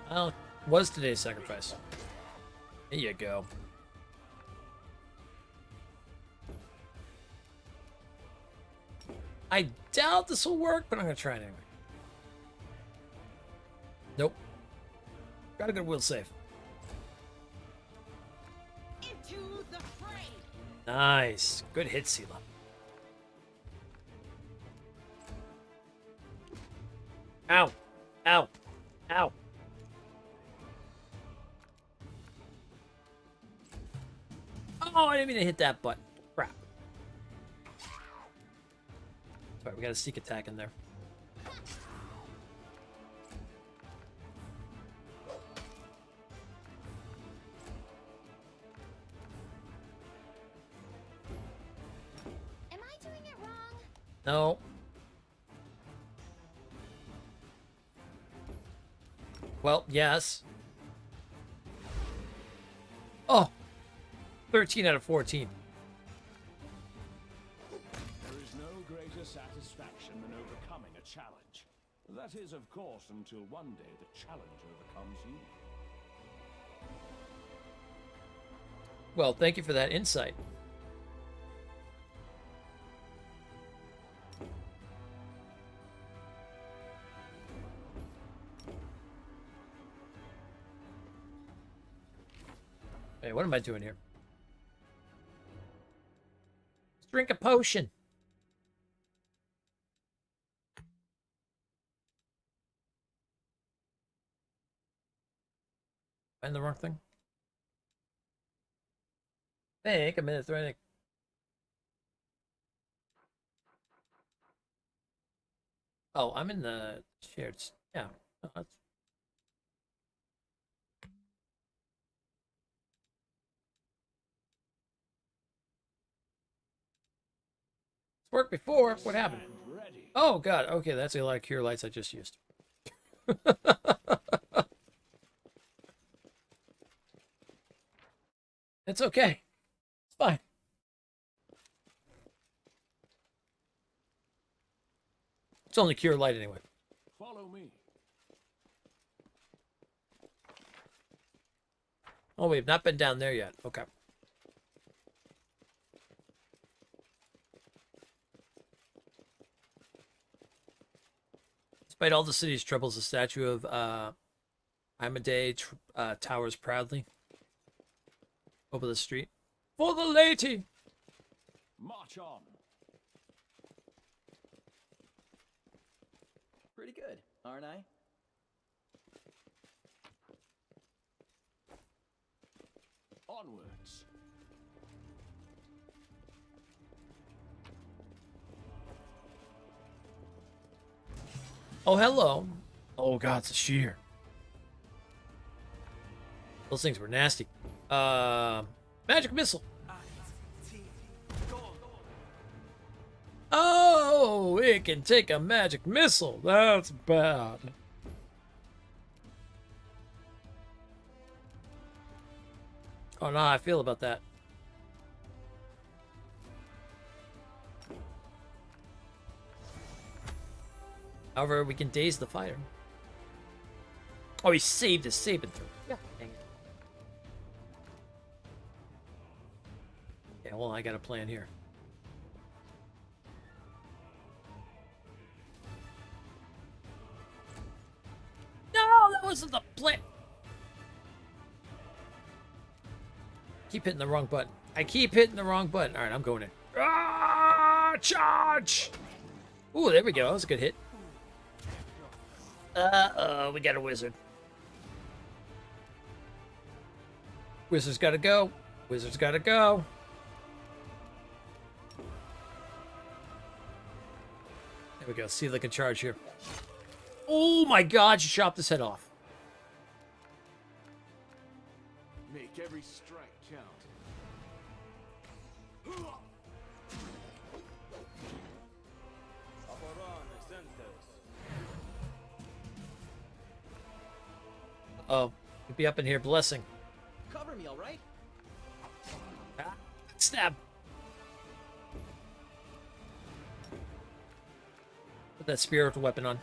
A: Well, was today's sacrifice. There you go. I doubt this will work, but I'm going to try it anyway. Nope. Got a good will save.
C: Into the fray.
A: Nice. Good hit, Sela. Ow. Ow. Ow. Oh, I didn't mean to hit that button. Crap. Alright, we got a sneak attack in there.
C: Am I doing it wrong?
A: No. Well, yes. Oh. 13 out of 14.
B: There is no greater satisfaction than overcoming a challenge. That is, of course, until one day the challenge overcomes you.
A: Well, thank you for that insight. Hey, what am I doing here? Let's drink a potion. Find the wrong thing. Think a minute threading. Oh, I'm in the shared. Yeah. Oh, that's... It's worked before. What happened?
B: Ready.
A: Oh god. Okay, that's a lot of cure lights I just used. It's okay. It's fine. It's only cure light anyway.
B: Follow me.
A: Oh, we've not been down there yet. Okay. Despite all the city's troubles, the statue of Amadei towers proudly over the street. For the lady!
B: March on.
D: Pretty good, aren't I?
B: Onwards.
A: Oh, hello. Oh, God, it's a shear. Those things were nasty. Magic missile. Oh, it can take a magic missile. That's bad. I don't know how I feel about that. However, we can daze the fighter. Oh, he saved his saving throw. Yeah, dang it. Yeah, well, I got a plan here. No, that wasn't the plan. Keep hitting the wrong button. I keep hitting the wrong button. All right, I'm going in. Ah, charge! Ooh, there we go. That was a good hit. We got a wizard. Wizard's gotta go. Wizard's gotta go. There we go. See if they can charge here. Oh my god, she chopped his head off.
B: Make every strike count.
A: Oh, he'd be up in here blessing.
D: Cover me, all right?
A: Ah, stab. Put that spiritual weapon on.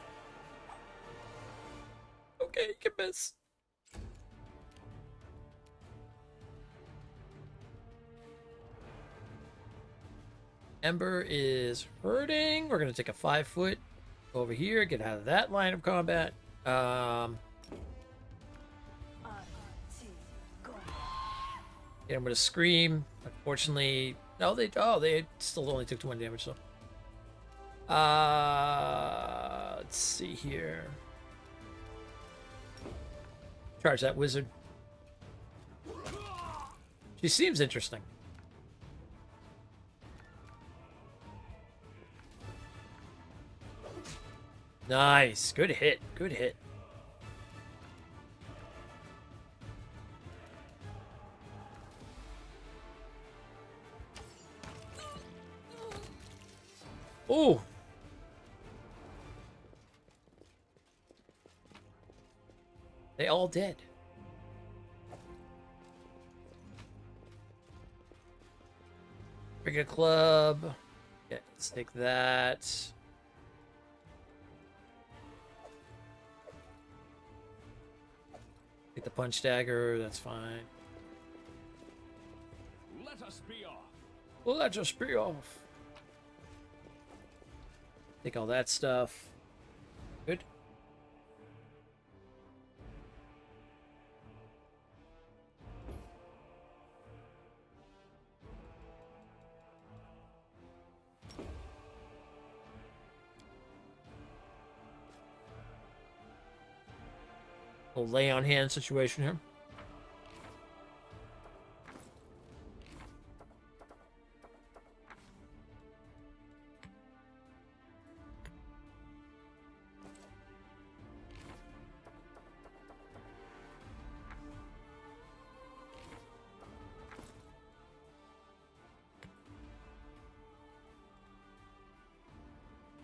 A: Okay, you can miss. Ember is hurting. We're gonna take a 5-foot over here, get out of that line of combat. Yeah, I'm gonna scream. Unfortunately, no, they still only took 1 damage. So, let's see here. Charge that wizard. She seems interesting. Nice, good hit, good hit. Oh. They all dead. Bring a club. Yeah, let's take that. Take the punch dagger, that's fine.
B: Let us be off.
A: Let us be off. Take all that stuff. Good. Little lay on hand situation here.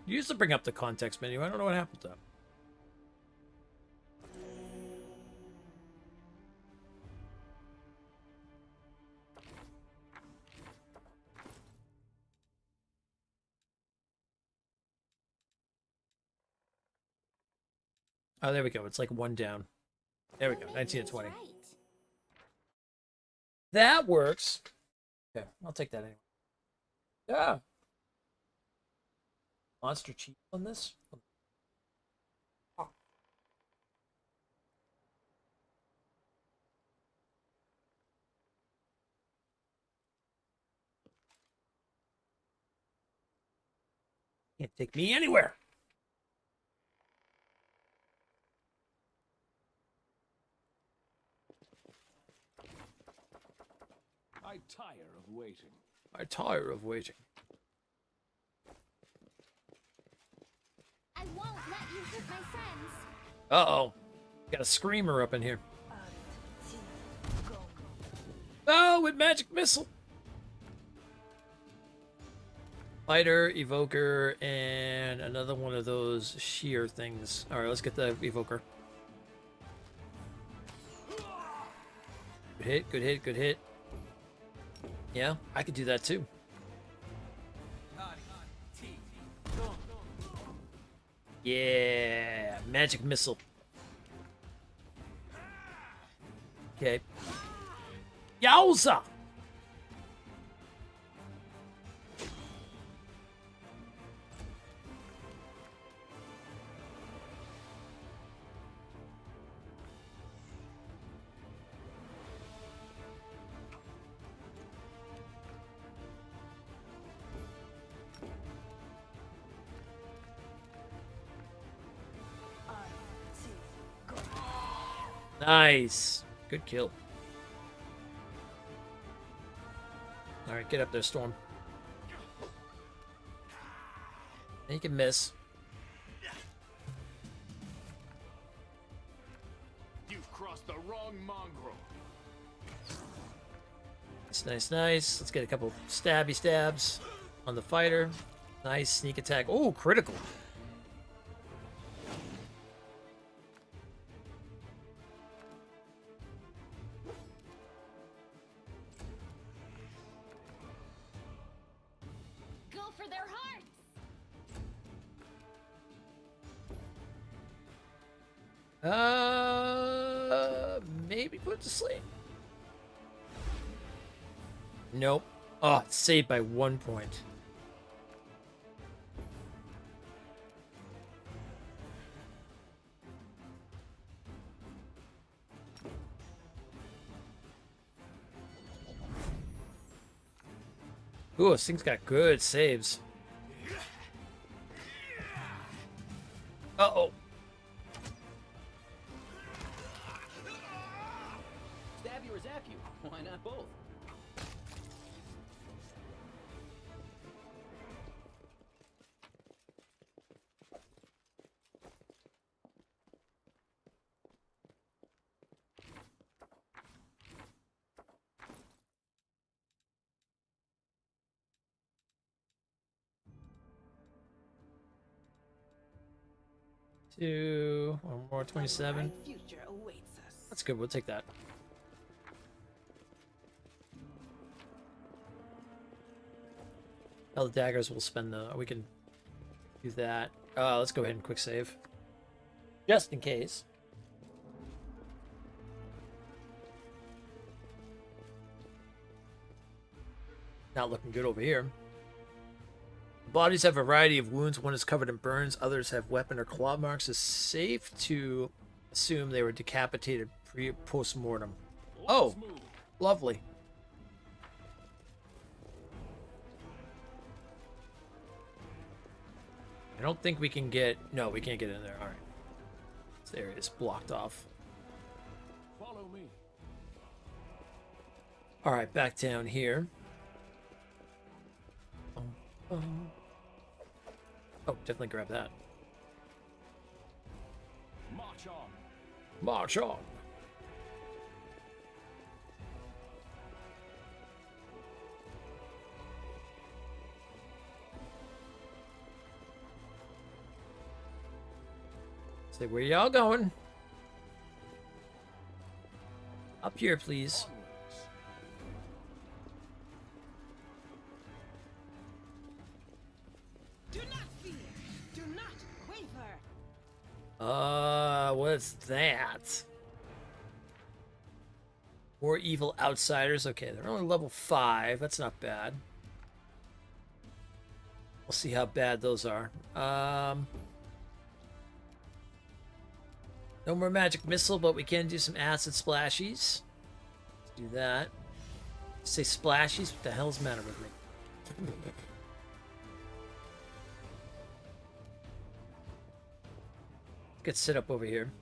A: You used to bring up the context menu. I don't know what happened to that. Oh, there we go. It's like one down. There we go. 19 and 20. That works. Okay, I'll take that anyway. Yeah. Monster cheese on this? Oh. Can't take me anywhere.
B: I tire of waiting.
A: I tire of waiting.
C: I won't let you hurt my friends.
A: Uh-oh. Got a screamer up in here. Oh, with magic missile. Fighter, evoker, and another one of those sheer things. All right, let's get the evoker. Good hit, good hit, good hit. Yeah, I could do that too. Yeah, magic missile. Okay. Yowza! Nice. Good kill. All right, get up there, Storm. And you can miss.
B: You've crossed the wrong mongrel.
A: Nice, nice, nice. Let's get a couple stabby stabs on the fighter. Nice sneak attack. Oh, critical.
C: Go for their hearts.
A: Maybe put to sleep. Nope. Oh, it's saved by 1 point. Ooh, this thing's got good saves. Uh-oh.
D: Stab you or zap you? Why not both?
A: One more, 27.
E: Future awaits us.
A: That's good, we'll take that. All the daggers will spend the... We can do that. Let's go ahead and quick save. Just in case. Not looking good over here. Bodies have a variety of wounds. One is covered in burns. Others have weapon or claw marks. It's safe to assume they were decapitated post-mortem. Oh, lovely. I don't think we can get... No, we can't get in there. All right. This area is blocked off.
B: Follow me.
A: All right, back down here. Oh, definitely grab that.
B: March on.
A: March on. Say, where y'all going? Up here, please.
E: Do not fear. Do not waver.
A: What's that? More evil outsiders. Okay, they're only level 5. That's not bad. We'll see how bad those are. No more magic missile, but we can do some acid splashies. Let's do that. Say splashies? What the hell's the matter with me? Get set up over here.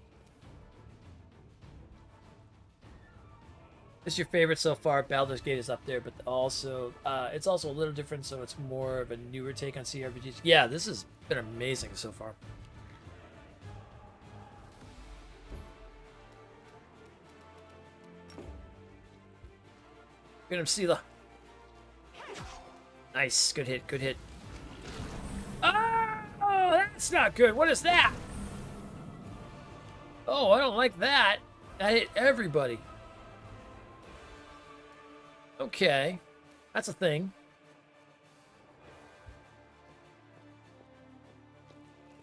A: This is your favorite so far. Baldur's Gate is up there, but also it's also a little different, so it's more of a newer take on CRPGs. Yeah, this has been amazing so far. Get him, Sela. Nice, good hit, good hit. Oh, that's not good. What is that? Oh, I don't like that. That hit everybody. Okay, that's a thing.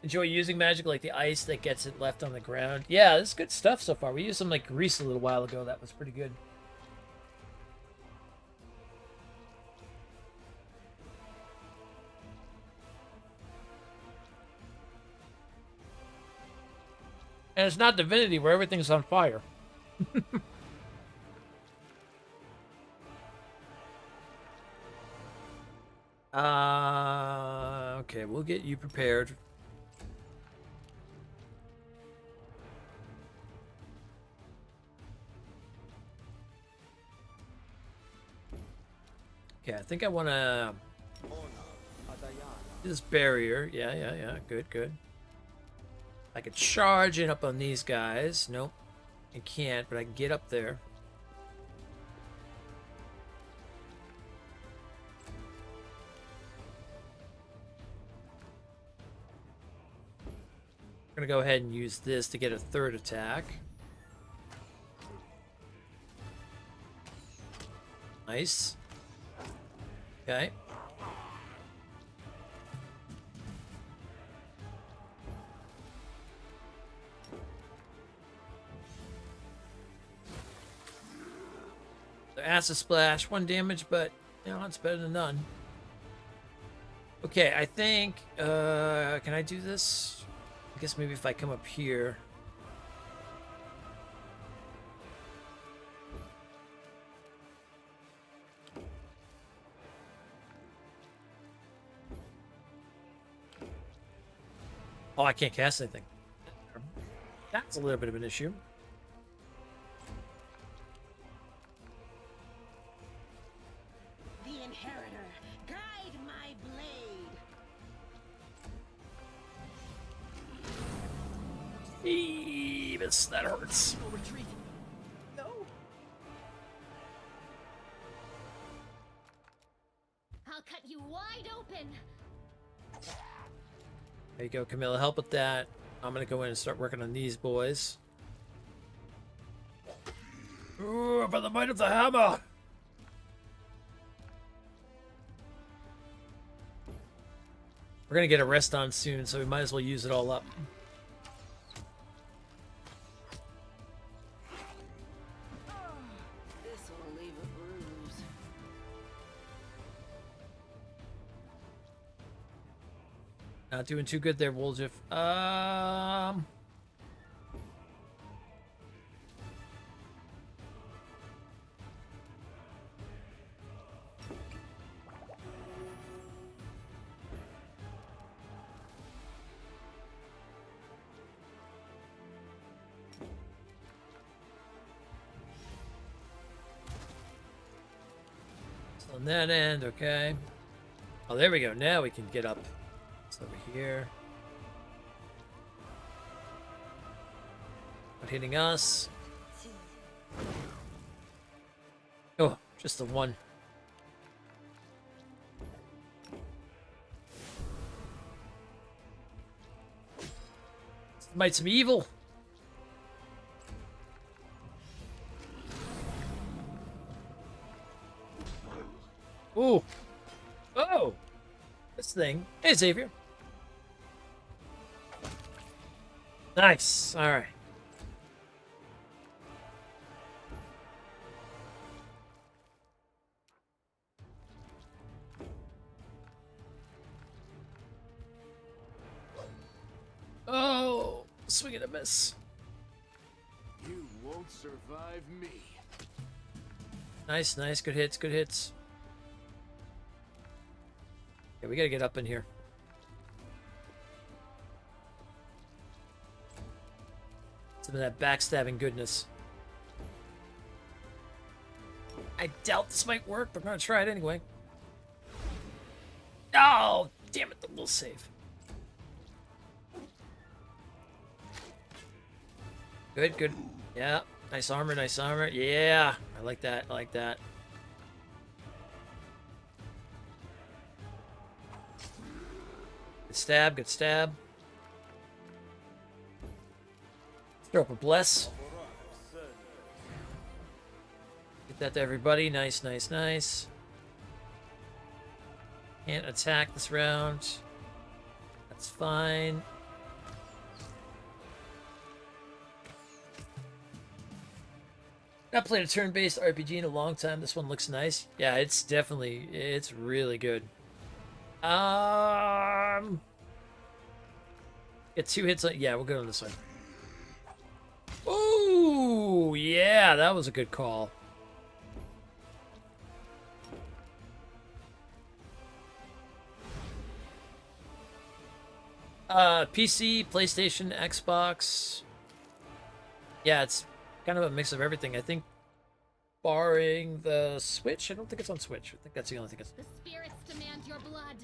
A: Enjoy using magic like the ice that gets it left on the ground. Yeah, this is good stuff so far. We used some like grease a little while ago. That was pretty good. And it's not Divinity where everything's on fire. Okay, we'll get you prepared. Okay, I think I want to do this barrier. Yeah. Good, good. I could charge it up on these guys. Nope, I can't, but I can get up there. We're gonna go ahead and use this to get a third attack. Nice. Okay. The acid splash, 1 damage, but you know, it's better than none. Okay, I think can I do this? I guess maybe if I come up here. Oh, I can't cast anything. That's a little bit of an issue.
E: The inheritor, guide my blade.
A: Eevis, that hurts.
D: No retreat. No.
C: I'll cut you wide open.
A: There you go, Camilla. Help with that. I'm gonna go in and start working on these boys. Ooh, by the might of the hammer! We're gonna get a rest on soon, so we might as well use it all up.
E: This will leave a bruise.
A: Not doing too good there, Woljiff. So on that end, okay. Oh, there we go. Now we can get up. It's over here. Not hitting us. Oh, just the one. Might some evil. Ooh. Oh. This thing. Hey, Xavier. Nice. All right. Oh, swing and a miss.
F: You won't survive me.
A: Nice, nice. Good hits, good hits. Yeah, we gotta get up in here. Some of that backstabbing goodness. I doubt this might work, but I'm gonna try it anyway. Oh, damn it, the little save. Good, good. Yeah, nice armor, nice armor. Yeah, I like that, I like that. Good stab, good stab. Throw up a bless. Get that to everybody. Nice, nice, nice. Can't attack this round. That's fine. Not played a turn-based RPG in a long time. This one looks nice. Yeah, it's definitely, it's really good. Get 2 hits on, yeah, we'll go on this one. Ooh, yeah, that was a good call. PC, PlayStation, Xbox. Yeah, it's kind of a mix of everything. I think, barring the Switch, I don't think it's on Switch. I think that's the only thing it's.
C: The spirits demand your blood.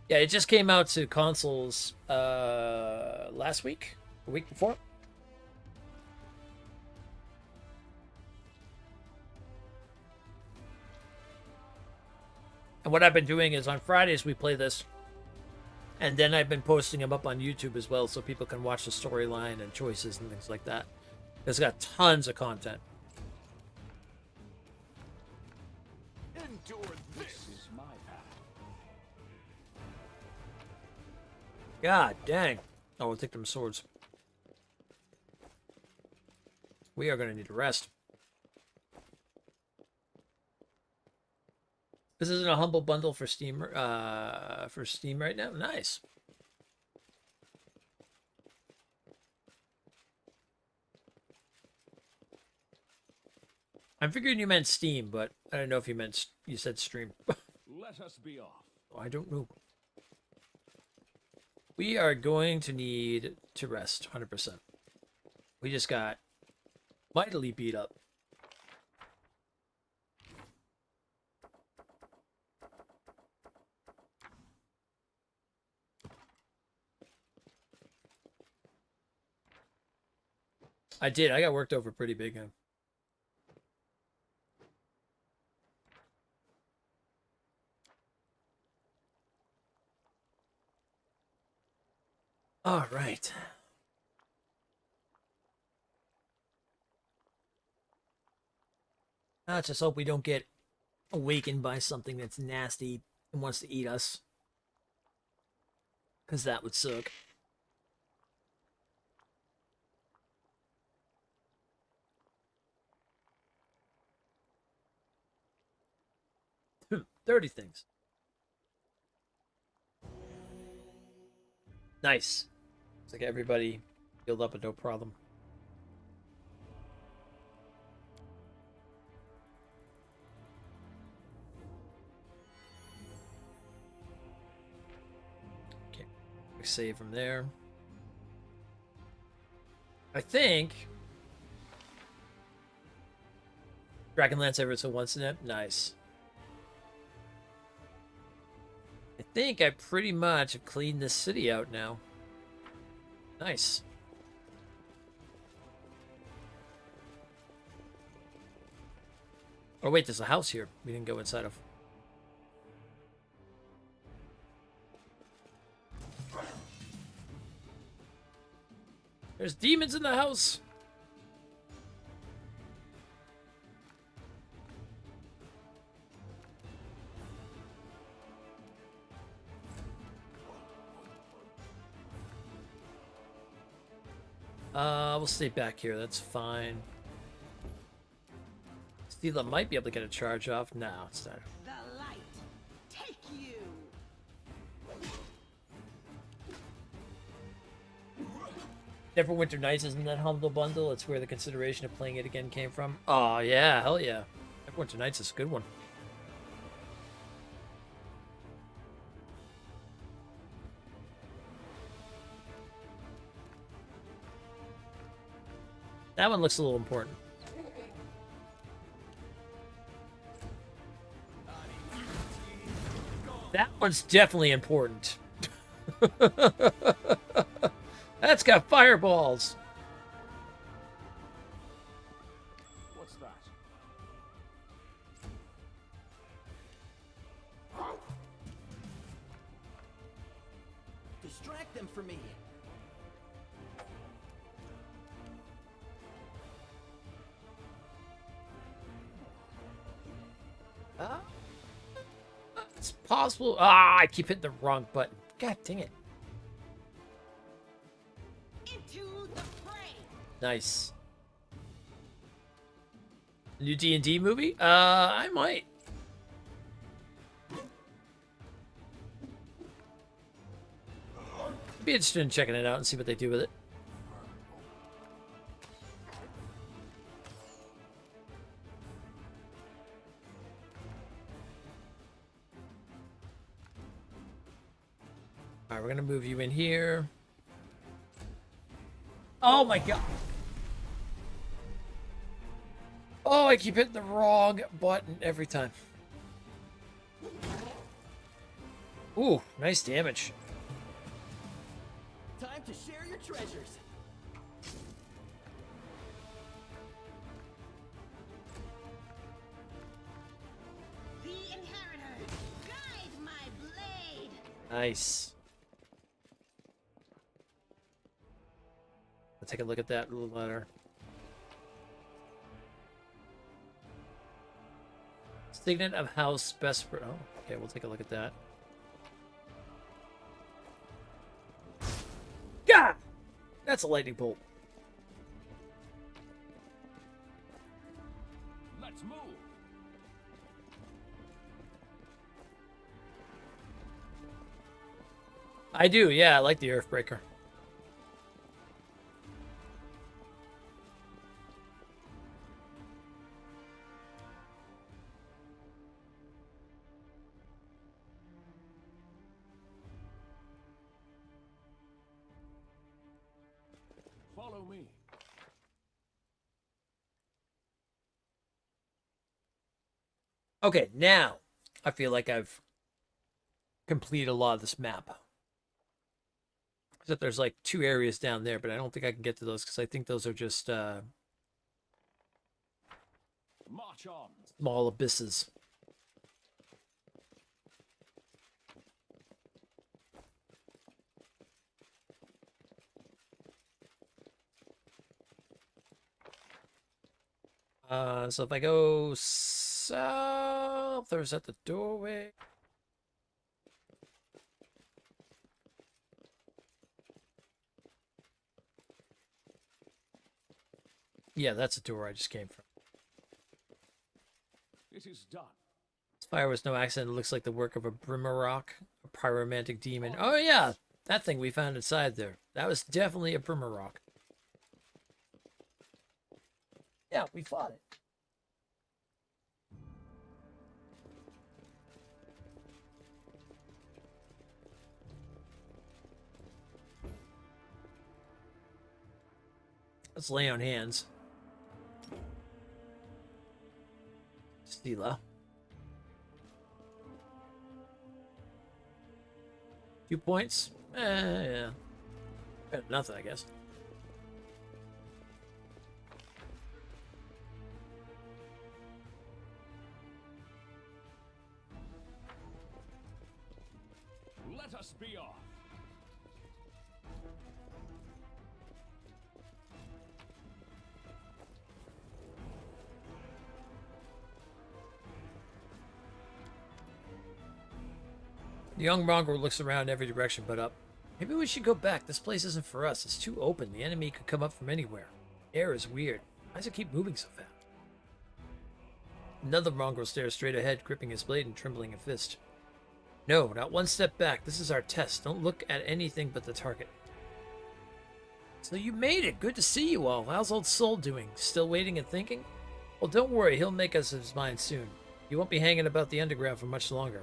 A: Yeah, it just came out to consoles last week, the week before. And what I've been doing is on Fridays we play this. And then I've been posting them up on YouTube as well so people can watch the storyline and choices and things like that. It's got tons of content.
F: Endure
B: This is my path.
A: God dang. Oh, we'll take them swords. We are going to need to rest. This isn't a humble bundle for Steam right now. Nice. I'm figuring you meant Steam, but I don't know if you said stream.
B: Let us be off.
A: I don't know. We are going to need to rest 100%. We just got mightily beat up. I did. I got worked over pretty big. All right. Let's just hope we don't get awakened by something that's nasty and wants to eat us. Because that would suck. 30 things. Nice. Looks like everybody healed up with no problem. Okay. Save from there. I think Dragonlance ever so once in it. Nice. I think I pretty much have cleaned this city out now. Nice. Oh wait, there's a house here we didn't go inside of. There's demons in the house. We'll stay back here. That's fine. Stila might be able to get a charge off. No, it's not.
E: The light, take you.
A: Neverwinter Nights isn't that humble bundle. It's where the consideration of playing it again came from. Oh yeah, hell yeah. Neverwinter Nights is a good one. That one looks a little important. That one's definitely important. That's got fireballs.
B: What's that?
D: Distract them for me.
A: It's possible. Ah, I keep hitting the wrong button. God dang it.
E: Into the fray.
A: Nice. New D&D movie? I might. Be interested in checking it out and see what they do with it. Alright, we're gonna move you in here. Oh my god! Oh, I keep hitting the wrong button every time. Ooh, nice damage.
D: Time to share your treasures.
E: The inheritor, guide my blade.
A: Nice. Let's take a look at that little letter. Signet of House Vesper. Oh, okay, we'll take a look at that. God! That's a lightning bolt.
B: Let's move.
A: I do, yeah, I like the Earthbreaker.
B: Follow me.
A: Okay, now I feel like I've completed a lot of this map. Except there's like 2 areas down there, but I don't think I can get to those because I think those are just
B: March on.
A: small abysses. So if I go south, there's at the doorway. Yeah, that's the door I just came from.
B: It is done.
A: This fire was no accident. It looks like the work of a Brimmerrock, a pyromantic demon. Oh yeah, that thing we found inside there. That was definitely a Brimmerrock. Yeah, we fought it. Let's lay on hands. Stila. 2 points? Yeah. Better than nothing, I guess.
B: Let us be off.
A: The young mongrel looks around in every direction but up. Maybe we should go back. This place isn't for us. It's too open. The enemy could come up from anywhere. Air is weird. Why does it keep moving so fast? Another mongrel stares straight ahead, gripping his blade and trembling a fist. No, not one step back. This is our test. Don't look at anything but the target. So you made it. Good to see you all. How's old Soul doing? Still waiting and thinking? Well, don't worry. He'll make us his mind soon. He won't be hanging about the underground for much longer.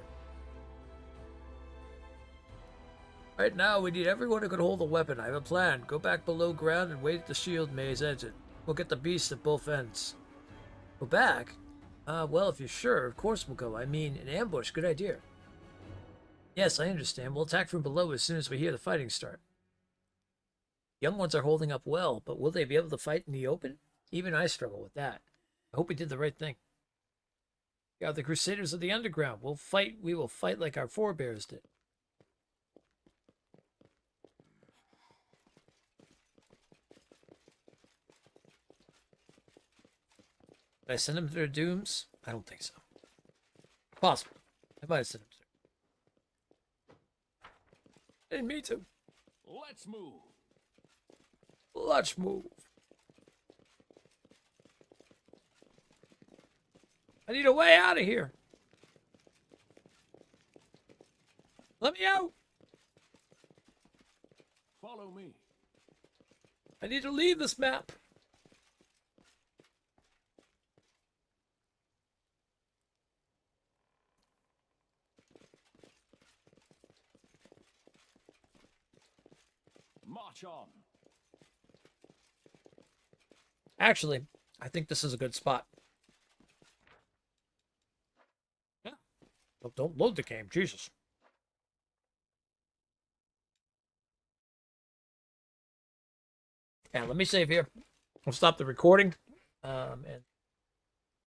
A: Right now, we need everyone who can hold a weapon. I have a plan. Go back below ground and wait at the shield maze exit. We'll get the beast at both ends. Go back? Well, if you're sure, of course we'll go. I mean, an ambush. Good idea. Yes, I understand. We'll attack from below as soon as we hear the fighting start. Young ones are holding up well, but will they be able to fight in the open? Even I struggle with that. I hope we did the right thing. We are the Crusaders of the Underground. We will fight like our forebears did. Did I send them to their dooms? I don't think so. Possible. I might have sent them to their... I didn't mean to.
B: Let's move.
A: Let's move. I need a way out of here. Let me out.
B: Follow me.
A: I need to leave this map.
B: March on.
A: Actually, I think this is a good spot. Yeah. Well, don't load the game, Jesus. Yeah, let me save here. I'll stop the recording. And